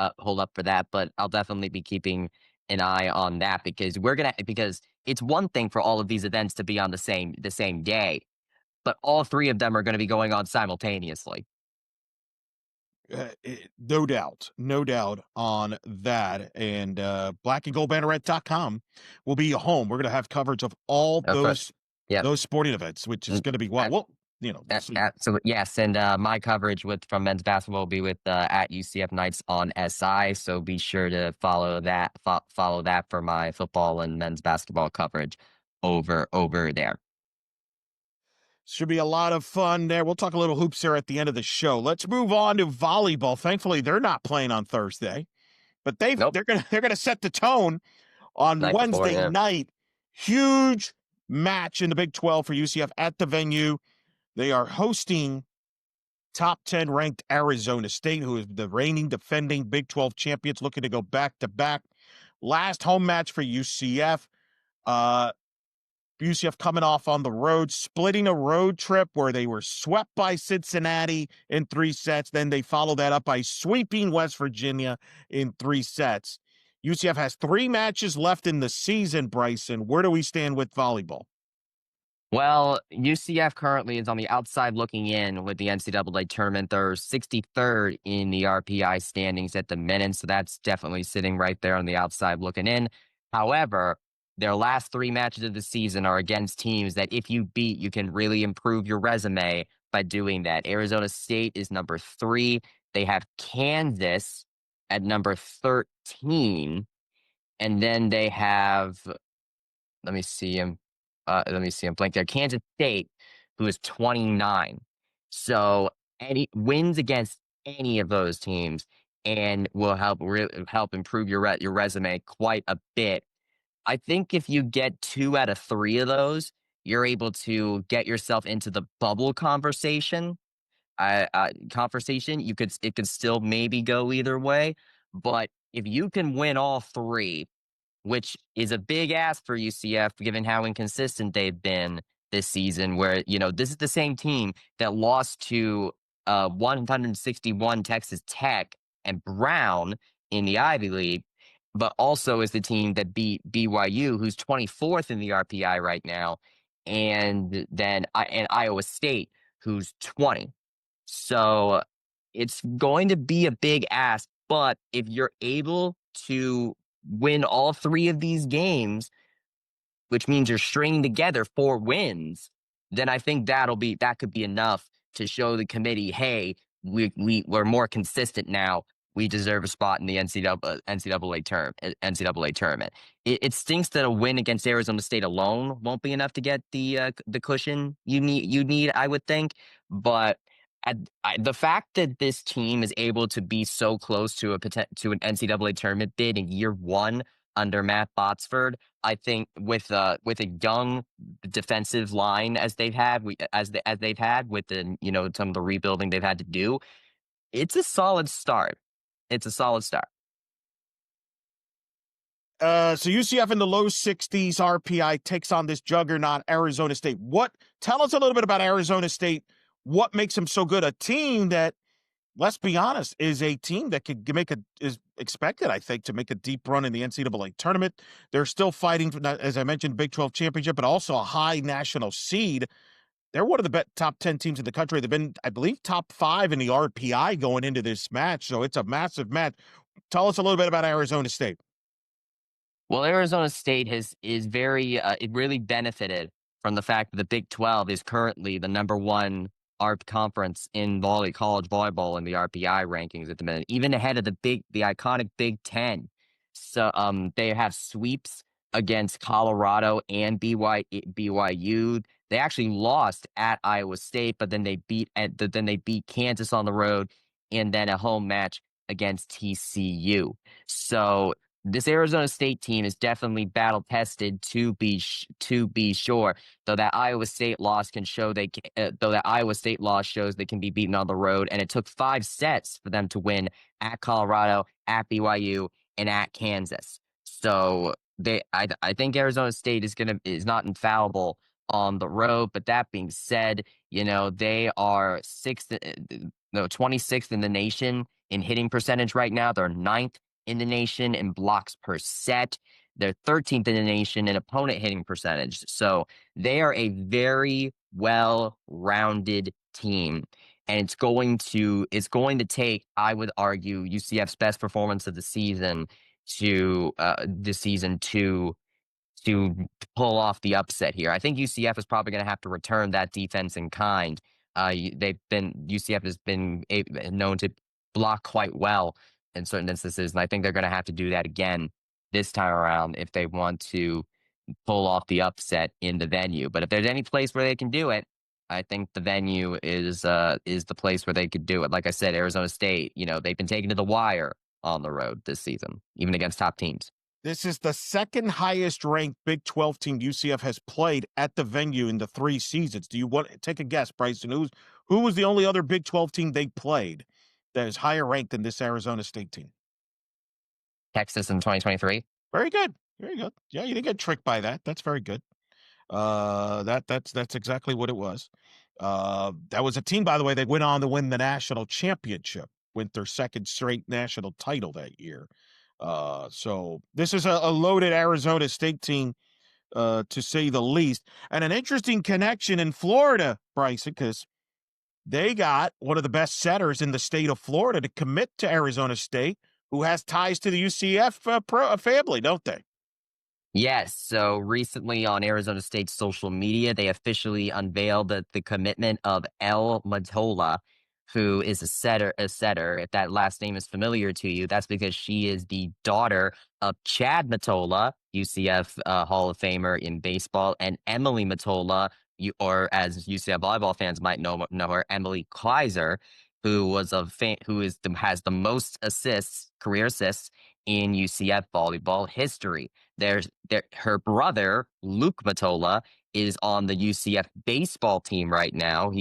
I'll definitely be keeping an eye on that because because it's one thing for all of these events to be on the same day, but all 3 of them are going to be going on simultaneously. No doubt on that. And blackandgoldbanneret.com will be home. We're going to have coverage of all those sporting events, which is going to be absolutely, yes. And my coverage from men's basketball will be with at UCF Knights on SI. So be sure to follow that for my football and men's basketball coverage over there. Should be a lot of fun there. We'll talk a little hoops here at the end of the show. Let's move on to volleyball. Thankfully, they're not playing on Thursday, but they're gonna set the tone on Wednesday night. Huge match in the Big 12 for UCF at the venue. They are hosting top 10 ranked Arizona State, who is the reigning defending Big 12 champions, looking to go back to back. Last home match for UCF. UCF coming off on the road, splitting a road trip where they were swept by Cincinnati in 3 sets. Then they followed that up by sweeping West Virginia in 3 sets. UCF has 3 matches left in the season, Bryson. Where do we stand with volleyball? Well, UCF currently is on the outside looking in with the NCAA tournament. They're 63rd in the RPI standings at the minute, so that's definitely sitting right there on the outside looking in. However, their last 3 matches of the season are against teams that if you beat, you can really improve your resume by doing that. Arizona State is number 3. They have Kansas at number 13. And then they have, let me see I'm blank there. Kansas State, who is 29. So any wins against any of those teams and will help improve your resume quite a bit. I think if you get 2 out of 3 of those, you're able to get yourself into the bubble conversation. It could still maybe go either way, but if you can win all 3, which is a big ask for UCF given how inconsistent they've been this season, where this is the same team that lost to 161 Texas Tech and Brown in the Ivy League, but also is the team that beat BYU, who's 24th in the RPI right now, and then and Iowa State, who's 20. So it's going to be a big ask, but if you're able to win all three of these games, which means you're stringing together 4 wins, then I think that could be enough to show the committee, hey, we're more consistent now. We deserve a spot in the NCAA tournament. It stinks that a win against Arizona State alone won't be enough to get the cushion you need, I would think. But the fact that this team is able to be so close to to an NCAA tournament bid in year one under Matt Botsford, I think with a young defensive line as they've had, as they've had with the some of the rebuilding they've had to do, it's a solid start. It's a solid start. So UCF in the low 60s RPI takes on this juggernaut Arizona State. Tell us a little bit about Arizona State. What makes them so good? A team that, let's be honest, is a team that could is expected, I think, to make a deep run in the NCAA tournament. They're still fighting for, as I mentioned, Big 12 championship, but also a high national seed. They're one of the top 10 teams in the country. They've been, I believe, top 5 in the RPI going into this match. So it's a massive match. Tell us a little bit about Arizona State. Well, Arizona State is very it really benefited from the fact that the Big 12 is currently the number one ARP conference in college volleyball in the RPI rankings at the minute, even ahead of the iconic Big 10. So they have sweeps against Colorado and BYU. They actually lost at Iowa State, but then they beat Kansas on the road, and then a home match against TCU. So this Arizona State team is definitely battle tested to be sure. Though that Iowa State loss shows they can be beaten on the road, and it took 5 sets for them to win at Colorado, at BYU, and at Kansas. So I think Arizona State is not infallible on the road. But that being said, they are 26th in the nation in hitting percentage right now. They're 9th in the nation in blocks per set. They're 13th in the nation in opponent hitting percentage. So they are a very well-rounded team. And it's going to take, I would argue, UCF's best performance of the season to pull off the upset here. I think UCF is probably going to have to return that defense in kind. UCF has been known to block quite well in certain instances, and I think they're going to have to do that again this time around if they want to pull off the upset in the venue. But if there's any place where they can do it, I think the venue is the place where they could do it. Like I said, Arizona State, they've been taken to the wire on the road this season, even against top teams. This is the second highest ranked Big 12 team UCF has played at the venue in the 3 seasons. Do you want to take a guess, Bryson? Who was the only other Big 12 team they played that is higher ranked than this Arizona State team? Texas in 2023. Very good. Very good. Yeah, you didn't get tricked by that. That's very good. That's exactly what it was. That was a team, by the way, that went on to win the national championship, went their second straight national title that year. So this is a loaded Arizona State team, to say the least. And an interesting connection in Florida, Bryson, because they got one of the best setters in the state of Florida to commit to Arizona State, who has ties to the UCF family, don't they? Yes. So recently on Arizona State's social media, they officially unveiled the commitment of El Matola, who is a setter. If that last name is familiar to you, that's because she is the daughter of Chad Matola, UCF Hall of Famer in baseball, and Emily Matola, or as UCF volleyball fans might know her, Emily Kleiser, who has the most career assists in UCF volleyball history. Her brother Luke Matola is on the UCF baseball team right now.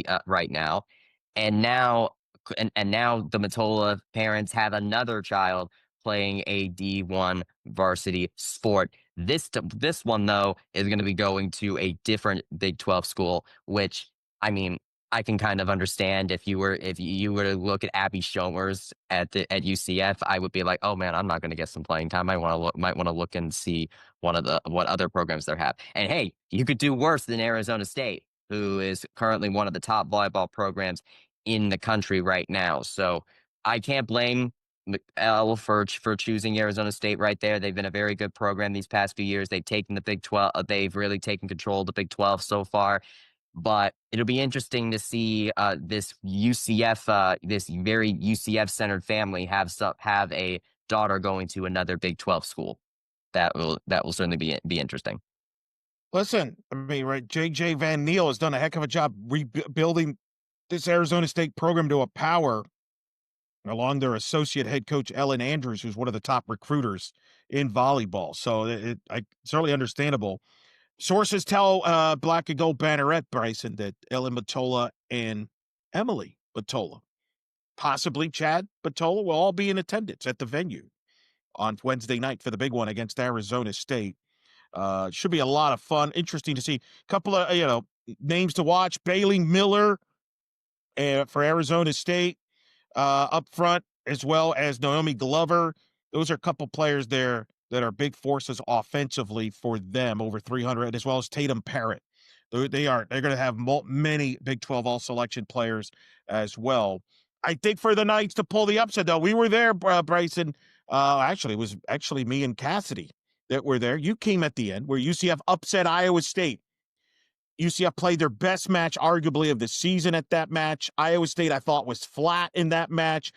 And now the Matola parents have another child playing a D1 varsity sport. This one though is going to be going to a different Big 12 school, which I mean, I can kind of understand if you were to look at Abby Shomers at UCF, I would be like, oh man, I'm not going to get some playing time. I might want to look and see what other programs they have. And hey, you could do worse than Arizona State, who is currently one of the top volleyball programs in the country right now. So I can't blame McL for choosing Arizona State right there. They've been a very good program these past few years. They've taken the Big 12. They've really taken control of the Big 12 so far. But it'll be interesting to see this this very UCF centered family have a daughter going to another Big 12 school. That will certainly be interesting. Listen, I mean, right? JJ Van Neal has done a heck of a job rebuilding this Arizona State program to a power, along their associate head coach Ellen Andrews, who's one of the top recruiters in volleyball. So I certainly understandable. Sources tell Black Gold Banneret, Bryson, that Ellen Matola and Emily Matola, possibly Chad Matola, will all be in attendance at the venue on Wednesday night for the big one against Arizona State. Should be a lot of fun. Interesting to see a couple of names to watch. Bailey Miller for Arizona State up front, as well as Naomi Glover. Those are a couple players there that are big forces offensively for them, over 300, as well as Tatum Parrott. They're going to have many Big 12 all-selection players as well. I think for the Knights to pull the upset, though, we were there, Bryson. Actually, it was actually me and Cassidy that were there. You came at the end where UCF upset Iowa State. UCF played their best match, arguably, of the season at that match. Iowa State, I thought, was flat in that match.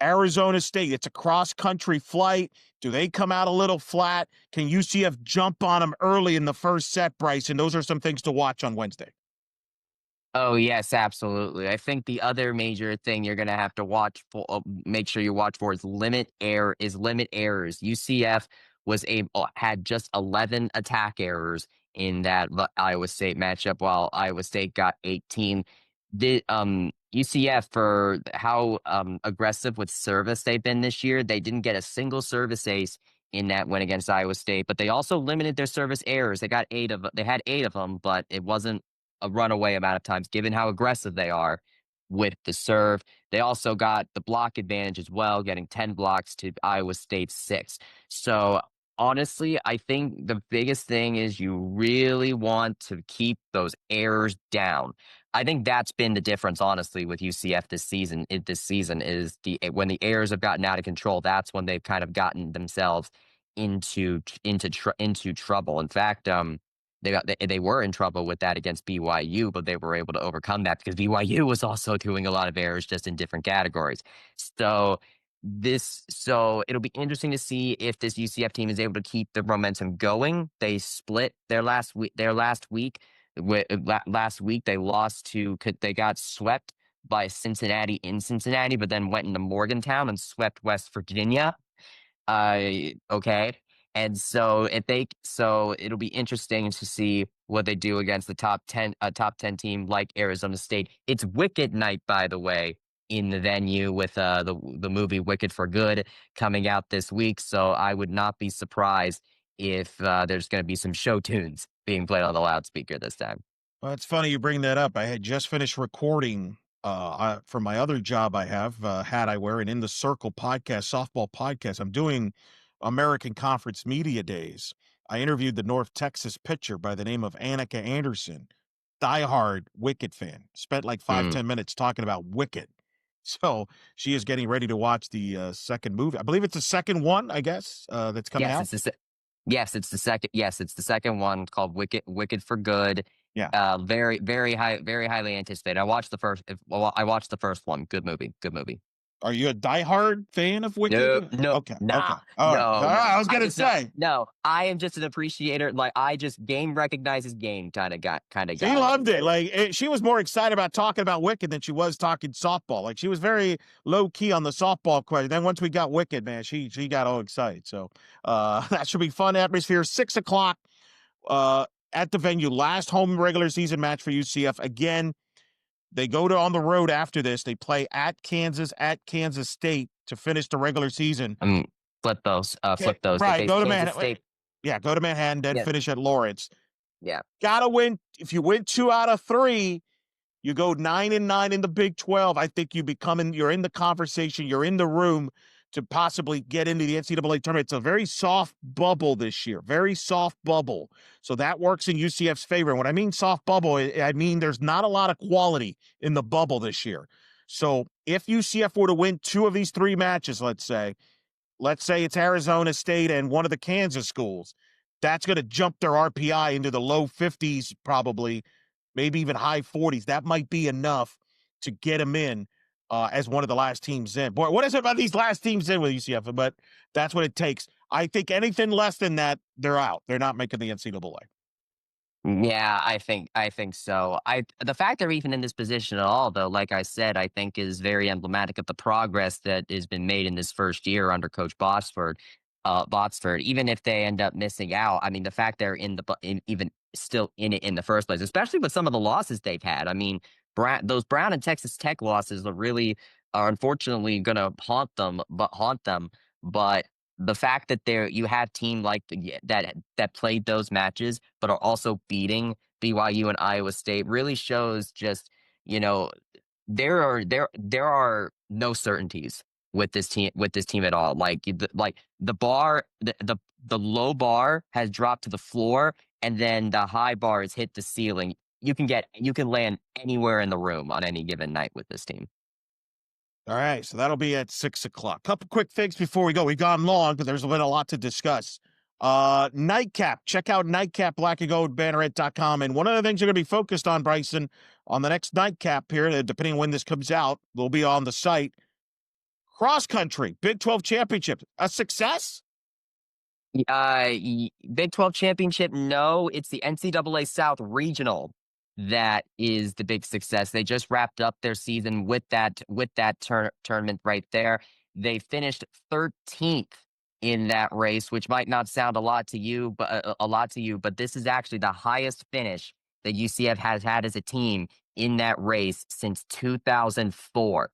Arizona State, it's a cross-country flight. Do they come out a little flat? Can UCF jump on them early in the first set, Bryson? Those are some things to watch on Wednesday. Oh, yes, absolutely. I think the other major thing you're going to have to watch for, make sure you watch for, is limit errors. UCF had just 11 attack errors in that Iowa State matchup, while Iowa State got 18. The UCF, for how aggressive with service they've been this year, they didn't get a single service ace in that win against Iowa State, but they also limited their service errors. They had 8 of them, but it wasn't a runaway amount of times, given how aggressive they are with the serve. They also got the block advantage as well, getting 10 blocks to Iowa State's 6. So honestly, I think the biggest thing is you really want to keep those errors down. I think that's been the difference, honestly, with UCF this season. Is when the errors have gotten out of control, that's when they've kind of gotten themselves into trouble. In fact, they were in trouble with that against BYU, but they were able to overcome that because BYU was also doing a lot of errors, just in different categories. So it'll be interesting to see if this UCF team is able to keep the momentum going. They split their last week. Last week they got swept by Cincinnati in Cincinnati, but then went into Morgantown and swept West Virginia. Okay. And so it'll be interesting to see what they do against the top 10 team like Arizona State. It's Wicked night, by the way, in the venue, with the movie Wicked for Good coming out this week. So I would not be surprised if there's going to be some show tunes being played on the loudspeaker this time. Well, it's funny you bring that up. I had just finished recording for my other job I have, Hat I Wear, and In the Circle podcast, softball podcast. I'm doing American Conference Media Days. I interviewed the North Texas pitcher by the name of Annika Anderson, diehard Wicked fan. Spent like 5-10 minutes talking about Wicked. So she is getting ready to watch the second movie. I believe it's the second one, I guess, that's coming out. It's the second one. It's called Wicked for Good. Yeah. Very, very highly anticipated. I watched the first one. Good movie. Are you a diehard fan of Wicked? No. Okay. Nah, Okay. All right. no. I was gonna say. No, I am just an appreciator. Like, I just game recognizes game kind of guy. She loved it. Like, she was more excited about talking about Wicked than she was talking softball. Like, she was very low key on the softball question. Then once we got Wicked, man, she got all excited. So that should be fun atmosphere. 6:00 at the venue. Last home regular season match for UCF. Again, they go on the road after this. They play at Kansas State to finish the regular season. Flip those. Right, go to Manhattan. Yeah, go to Manhattan, then finish at Lawrence. Yeah. Gotta win. If you win 2 out of 3, You go 9-9 in the Big 12. I think you're in the conversation, you're in the room to possibly get into the NCAA tournament. It's a very soft bubble this year, very soft bubble. So that works in UCF's favor. And when I mean soft bubble, I mean there's not a lot of quality in the bubble this year. So if UCF were to win 2 of these 3 matches, let's say it's Arizona State and one of the Kansas schools, that's going to jump their RPI into the low 50s, probably, maybe even high 40s. That might be enough to get them in as one of the last teams in. Boy, what is it about these last teams in with UCF? But that's what it takes. I think anything less than that, they're out. They're not making the NCAA. Yeah, I think so. The fact they're even in this position at all, though, like I said, I think is very emblematic of the progress that has been made in this first year under Coach Botsford. Even if they end up missing out, I mean, the fact they're even still in it in the first place, especially with some of the losses they've had. I mean, those Brown and Texas Tech losses are unfortunately going to haunt them. But the fact that you have team that played those matches but are also beating BYU and Iowa State really shows just, you know, there are no certainties with this team at all. The low bar has dropped to the floor, and then the high bar has hit the ceiling. You can land anywhere in the room on any given night with this team. All right, so that'll be at 6 o'clock. Couple quick things before we go. We've gone long, but there's been a lot to discuss. Nightcap. Check out Nightcap, blackandgoldbanneret.com. And one of the things you're going to be focused on, Bryson, on the next Nightcap here, depending on when this comes out, will be on the site. Cross country, Big 12 championship, a success? Big 12 championship, no, it's the NCAA South Regional that is the big success. They just wrapped up their season with that tournament right there. They finished 13th in that race, which might not sound a lot to you, but this is actually the highest finish that UCF has had as a team in that race since 2004.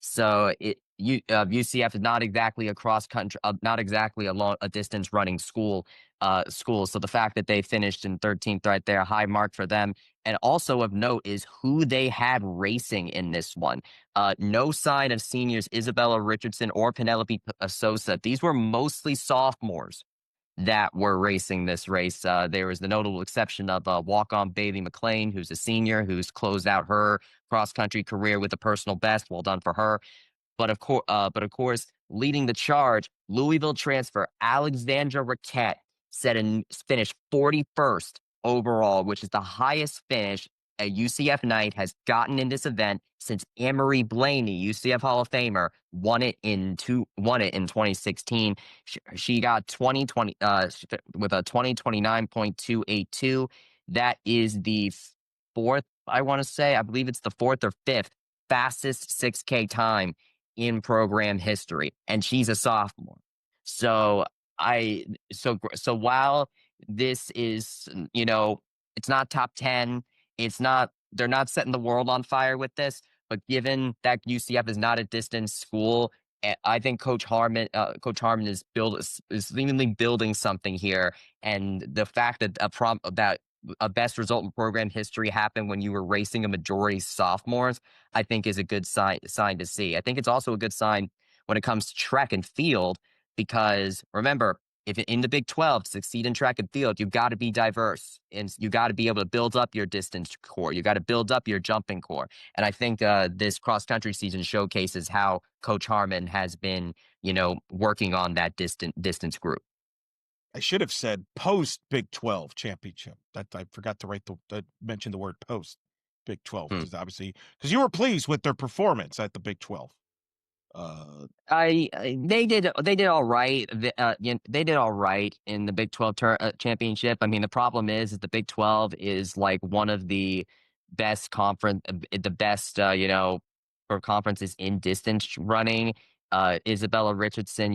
So UCF is not exactly a cross country, not exactly a distance running school. So the fact that they finished in 13th right there, high mark for them. And also of note is who they had racing in this one. No sign of seniors Isabella Richardson or Penelope Sosa. These were mostly sophomores that were racing this race. There was the notable exception of walk-on Bailey McLean, who's a senior, who's closed out her cross-country career with a personal best. Well done for her. But of course, leading the charge, Louisville transfer Alexandra Raquette finished 41st overall, which is the highest finish a UCF Knight has gotten in this event since Anne-Marie Blaney, UCF Hall of Famer, won it in 2016. She got 2020 with a 2029.282. That is the fourth, I want to say. I believe it's the fourth or fifth fastest 6K time in program history, and she's a sophomore. So while this is, it's not top 10, they're not setting the world on fire with this, but given that UCF is not a distance school, I think Coach Harmon is seemingly building something here, and the fact that a best result in program history happened when you were racing a majority sophomores, I think is a good sign to see. I think it's also a good sign when it comes to track and field, because remember, if in the Big 12 to succeed in track and field, you've got to be diverse, and you got to be able to build up your distance core. You got to build up your jumping core. And I think this cross country season showcases how Coach Harmon has been, working on that distance group. I should have said post Big 12 championship. That I forgot to mention the word post Big 12, because obviously, because you were pleased with their performance at the Big 12. They did all right. They did all right in the Big 12 championship. I mean, the problem is the Big 12 is like one of the best for conferences in distance running. Isabella Richardson,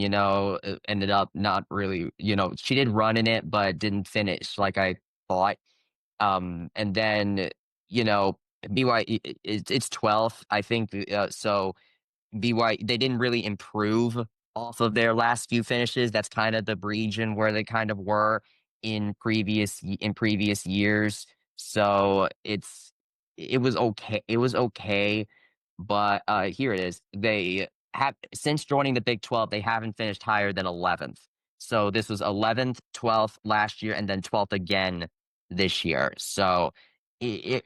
ended up not really, she did run in it, but didn't finish like I thought. And then, BYU, it's 12th, I think. So BYU, they didn't really improve off of their last few finishes. That's kind of the region where they kind of were in previous years. So it was okay. It was okay, but here it is. They have since joining the Big 12, they haven't finished higher than 11th. So this was 11th, 12th last year, and then 12th again this year. So it,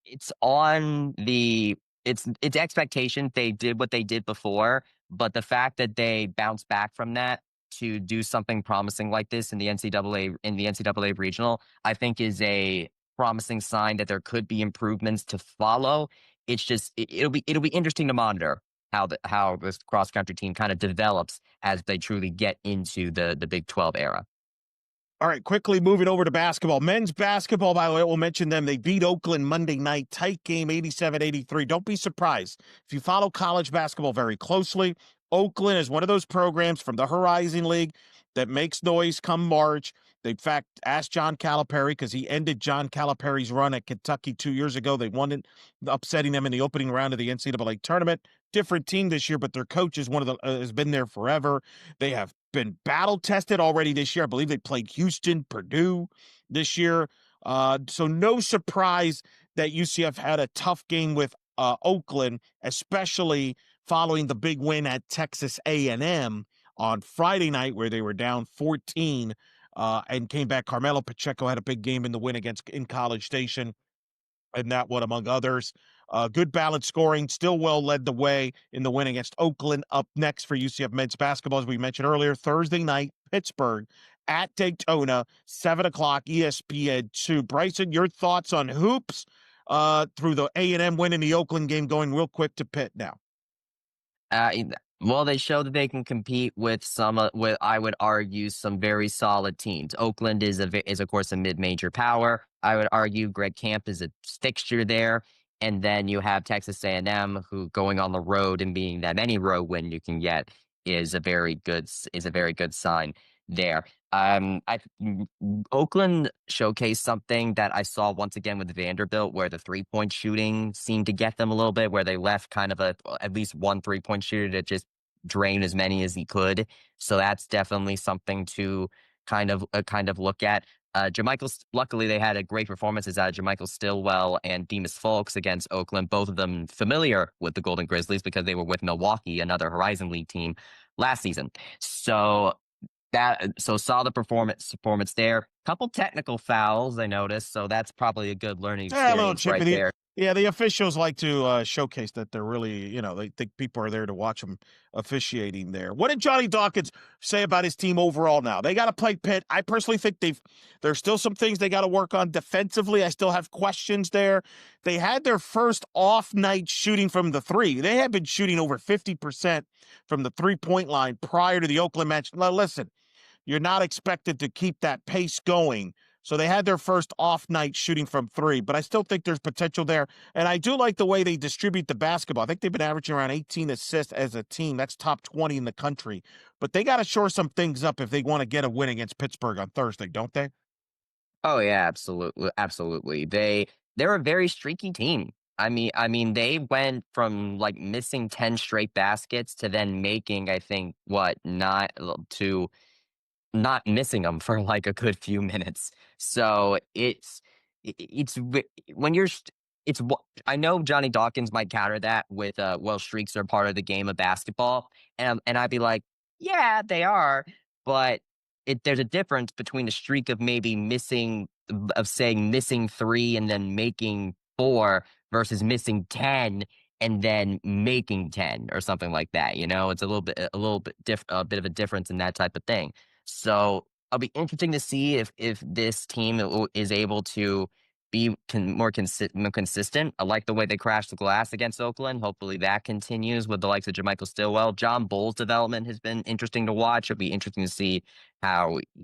it's on the it's expectation. They did what they did before, but the fact that they bounced back from that to do something promising like this in the NCAA regional, I think is a promising sign that there could be improvements to follow. It's just it'll be interesting to monitor how this cross country team kind of develops as they truly get into the Big 12 era. All right, quickly moving over to basketball. Men's basketball, by the way, we'll mention them. They beat Oakland Monday night. Tight game, 87-83. Don't be surprised. If you follow college basketball very closely, Oakland is one of those programs from the Horizon League that makes noise come March. They, in fact, asked John Calipari because he ended John Calipari's run at Kentucky 2 years ago. They won it, upsetting them in the opening round of the NCAA tournament. Different team this year, but their coach is one of the has been there forever. They have been battle tested already this year. I believe they played Houston, Purdue this year. So no surprise that UCF had a tough game with Oakland, especially following the big win at Texas A&M on Friday night where they were down 14 and came back. Carmelo Pacheco had a big game in the win in College Station, and that one among others. Good balanced scoring, still well led the way in the win against Oakland. Up next for UCF men's basketball, as we mentioned earlier, Thursday night, Pittsburgh at Daytona, 7 o'clock, ESPN2. Bryson, your thoughts on hoops through the A&M win in the Oakland game, going real quick to Pitt now. Uh, well, they show that they can compete with with I would argue some very solid teams. Oakland is of course a mid-major power. I would argue Greg Camp is a fixture there, and then you have Texas A&M, who going on the road and being that any road win you can get is a very good sign there. Oakland showcased something that I saw once again with Vanderbilt, where the 3-point shooting seemed to get them a little bit, where they left kind of at least one 3-point shooter to just drain as many as he could. So that's definitely something to kind of look at. Luckily, they had a great performances out of Jermichael Stillwell and Demas Folks against Oakland, both of them familiar with the Golden Grizzlies because they were with Milwaukee, another Horizon League team, last season. So saw the performance there. Couple technical fouls I noticed, so that's probably a good learning Yeah, a little experience right chippy. there. Yeah, the officials like to showcase that they're really, they think people are there to watch them officiating there. What did Johnny Dawkins say about his team overall now? They got to play Pitt. I personally think there's still some things they got to work on defensively. I still have questions there. They had their first off night shooting from the three. They had been shooting over 50% from the 3-point line prior to the Oakland match. Now, listen, you're not expected to keep that pace going. So they had their first off night shooting from three, but I still think there's potential there. And I do like the way they distribute the basketball. I think they've been averaging around 18 assists as a team. That's top 20 in the country. But they got to shore some things up if they want to get a win against Pittsburgh on Thursday, don't they? Oh yeah, absolutely, absolutely. They're a very streaky team. I mean, they went from like missing 10 straight baskets to then making, I think, what not to not missing them for like a good few minutes. So when you're I know Johnny Dawkins might counter that with well, streaks are part of the game of basketball, and I'd be like, yeah, they are, but there's a difference between a streak of maybe missing 3 and then making 4 versus missing 10 and then making 10 or something like that. It's a bit of a difference in that type of thing. So it'll be interesting to see if this team is able to be more consistent. I like the way they crashed the glass against Oakland. Hopefully that continues with the likes of Jermichael Stillwell. John Bull's development has been interesting to watch. It'll be interesting to see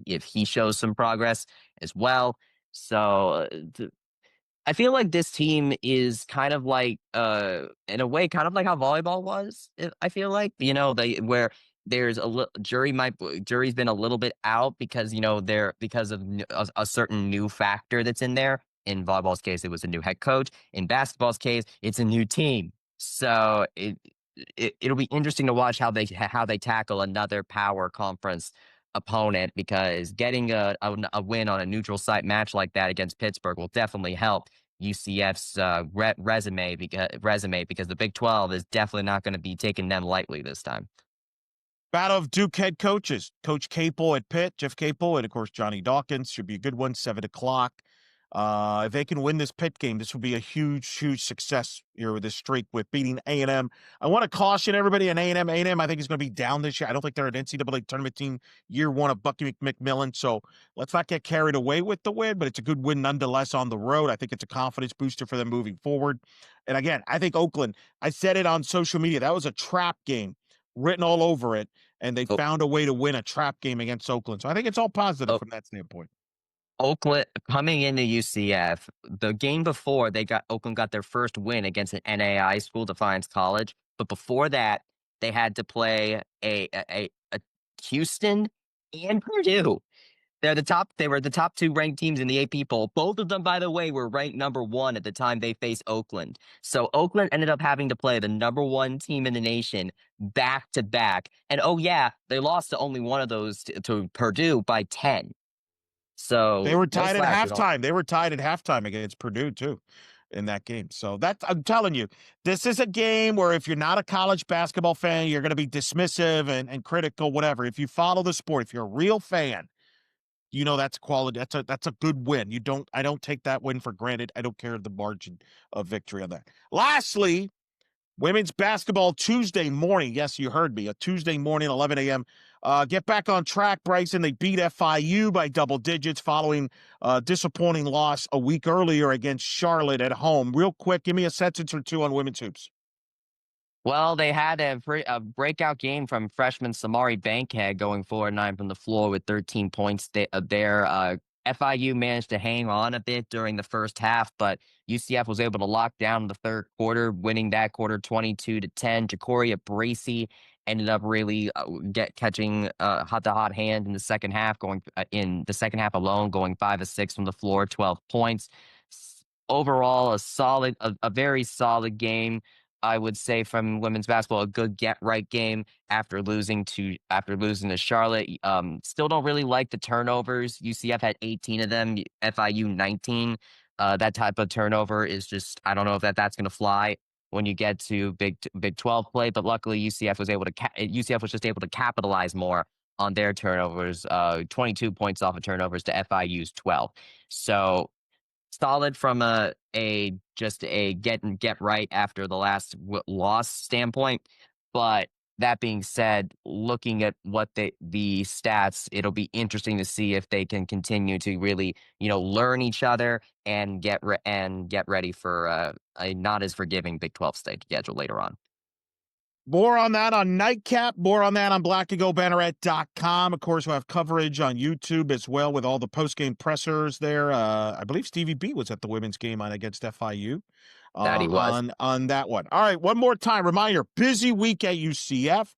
if he shows some progress as well. So I feel like this team is kind of like, in a way, kind of like how volleyball was. I feel like, where there's jury's been a little bit out because, because of a certain new factor that's in there. In volleyball's case, it was a new head coach. In basketball's case, it's a new team. So it'll be interesting to watch how they tackle another power conference opponent, because getting a win on a neutral site match like that against Pittsburgh will definitely help UCF's resume because the Big 12 is definitely not going to be taking them lightly this time. Battle of Duke head coaches. Coach Capel at Pitt, Jeff Capel, and of course Johnny Dawkins. Should be a good one, 7 o'clock. If they can win this Pitt game, this will be a huge, huge success here with this streak with beating A&M. I want to caution everybody on A&M. A&M, I think, is going to be down this year. I don't think they're an NCAA tournament team year one of Bucky McMillan. So let's not get carried away with the win, but it's a good win nonetheless on the road. I think it's a confidence booster for them moving forward. And again, I think Oakland, I said it on social media, that was a trap game written all over it, and they found a way to win a trap game against Oakland. So I think it's all positive from that standpoint. Oakland coming into UCF, the game before Oakland got their first win against an NAI school, Defiance College. But before that, they had to play a Houston and Purdue. They were the top 2 ranked teams in the AP poll. Both of them, by the way, were ranked number 1 at the time they faced Oakland. So Oakland ended up having to play the number 1 team in the nation back to back. And oh yeah, they lost to only one of those to Purdue by 10. So they were tied at halftime. They were tied at halftime against Purdue too in that game. So I'm telling you, this is a game where if you're not a college basketball fan, you're going to be dismissive and critical, whatever. If you follow the sport, if you're a real fan, you know that's quality. That's a good win. I don't take that win for granted. I don't care the margin of victory on that. Lastly, women's basketball Tuesday morning. Yes, you heard me. A Tuesday morning, 11 a.m. Get back on track, Bryson. They beat FIU by double digits following a disappointing loss a week earlier against Charlotte at home. Real quick, give me a sentence or two on women's hoops. Well, they had a breakout game from freshman Samari Bankhead going 4-9 from the floor with 13 points there. FIU managed to hang on a bit during the first half, but UCF was able to lock down the third quarter, winning that quarter 22-10. Jacoria Bracey ended up really catching hot hand in the second half, going in the second half alone, going 5 of 6 from the floor, 12 points. Overall, a very solid game. I would say from women's basketball, a good get-right game after losing to Charlotte. Still don't really like the turnovers. UCF had 18 of them, FIU 19. That type of turnover is just, I don't know if that's going to fly when you get to Big 12 play. But luckily, UCF was just able to capitalize more on their turnovers. 22 points off of turnovers to FIU's 12. So solid from a get right after the last loss standpoint. But that being said, looking at what the stats, it'll be interesting to see if they can continue to really, learn each other and get ready for a not as forgiving Big 12 schedule later on. More on that on Nightcap. More on that on blackgoldbanneret.com. Of course, we'll have coverage on YouTube as well with all the post-game pressers there. I believe Stevie B was at the women's game against FIU. That he was. On that one. All right, one more time. Reminder, busy week at UCF.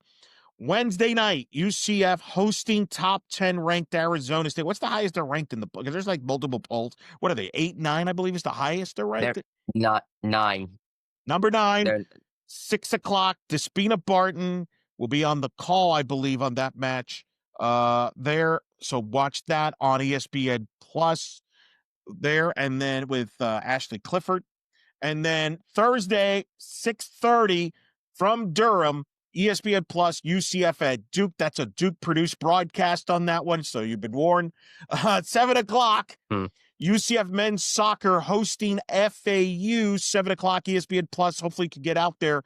Wednesday night, UCF hosting top 10 ranked Arizona State. What's the highest they're ranked in the book? Because there's like multiple polls. What are they, 8, 9, I believe is the highest they're ranked? They're not 9. Number 9. 6 o'clock, Despina Barton will be on the call, I believe, on that match there. So watch that on ESPN Plus there. And then with Ashley Clifford. And then Thursday, 6:30 from Durham, ESPN Plus, UCF at Duke. That's a Duke-produced broadcast on that one, so you've been warned. 7 o'clock. UCF men's soccer hosting FAU, 7 o'clock, ESPN Plus. Hopefully you can get out there.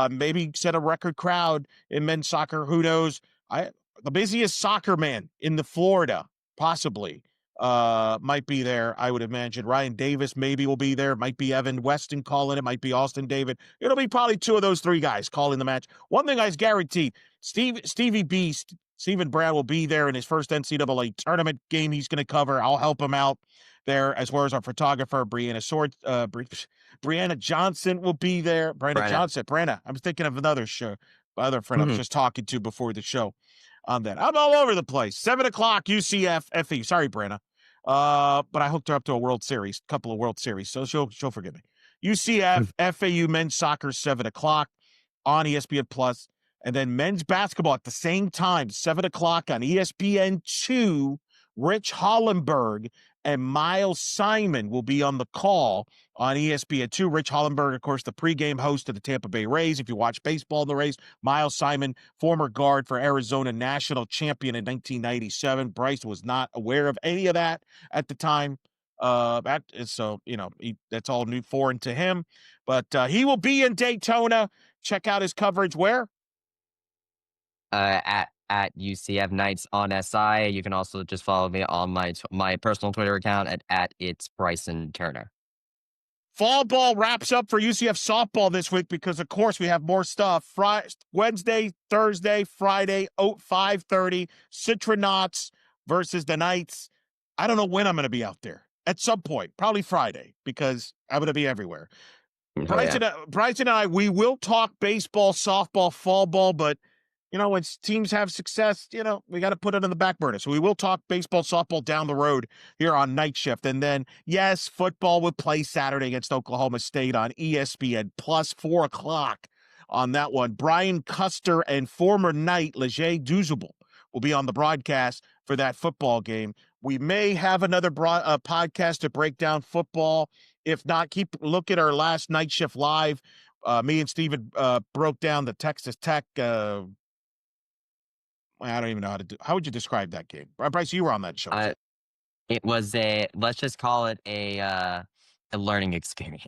Maybe set a record crowd in men's soccer. Who knows? The busiest soccer man in the Florida, possibly, might be there, I would imagine. Ryan Davis maybe will be there. Might be Evan Weston calling it. Might be Austin David. It'll be probably 2 of those 3 guys calling the match. One thing I guaranteed, Stevie B, Stephen Brown will be there in his first NCAA tournament game he's going to cover. I'll help him out there, as well as our photographer, Brianna Johnson will be there. Brianna. I'm thinking of another friend I was just talking to before the show on that. I'm all over the place. 7 o'clock, UCF, FAU. Sorry, Brianna. But I hooked her up to a couple of World Series, so she'll forgive me. UCF, FAU men's soccer, 7 o'clock on ESPN Plus. And then men's basketball at the same time, 7 o'clock on ESPN2. Rich Hollenberg and Miles Simon will be on the call on ESPN2. Rich Hollenberg, of course, the pregame host of the Tampa Bay Rays. If you watch baseball in the Rays, Miles Simon, former guard for Arizona, national champion in 1997. Bryce was not aware of any of that at the time. So, that's all new foreign to him. But he will be in Daytona. Check out his coverage where? At UCF Knights on SI. You can also just follow me on my personal Twitter account at it's Bryson Turner. Fall ball wraps up for UCF softball this week because, of course, we have more stuff. Wednesday, Thursday, Friday, 5:30, Citronauts versus the Knights. I don't know when I'm going to be out there. At some point, probably Friday, because I'm going to be everywhere. Bryson and I, we will talk baseball, softball, fall ball, but when teams have success, we got to put it on the back burner. So we will talk baseball, softball down the road here on Night Shift. And then, yes, football will play Saturday against Oklahoma State on ESPN plus 4 o'clock on that one. Brian Custer and former Knight Leger Duzable will be on the broadcast for that football game. We may have another podcast to break down football. If not, look at our last Night Shift Live. Me and Steven broke down the Texas Tech I don't even know how would you describe that game? Bryce, you were on that show. It was let's just call it a learning experience.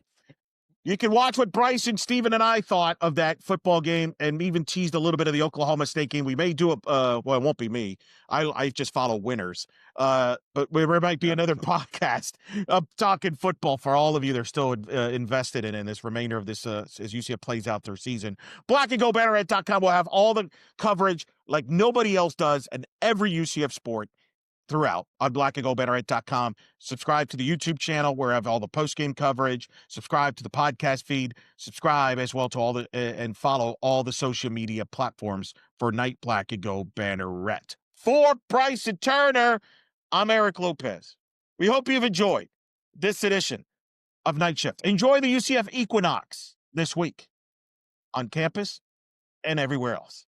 You can watch what Bryson, Steven, and I thought of that football game and even teased a little bit of the Oklahoma State game. We may do well, it won't be me. I just follow winners. But there might be another podcast of talking football for all of you that are still invested in this remainder of this as UCF plays out their season. BlackandGoldBanneret.com will have all the coverage like nobody else does and every UCF sport throughout on blackandgoldbanneret.com. Subscribe to the YouTube channel where I have all the post-game coverage. Subscribe to the podcast feed. Subscribe as well to all the and follow all the social media platforms for Night Black and Gold Banneret. For Bryson Turner, I'm Eric Lopez. We hope you've enjoyed this edition of Night Shift. Enjoy the UCF Equinox this week on campus and everywhere else.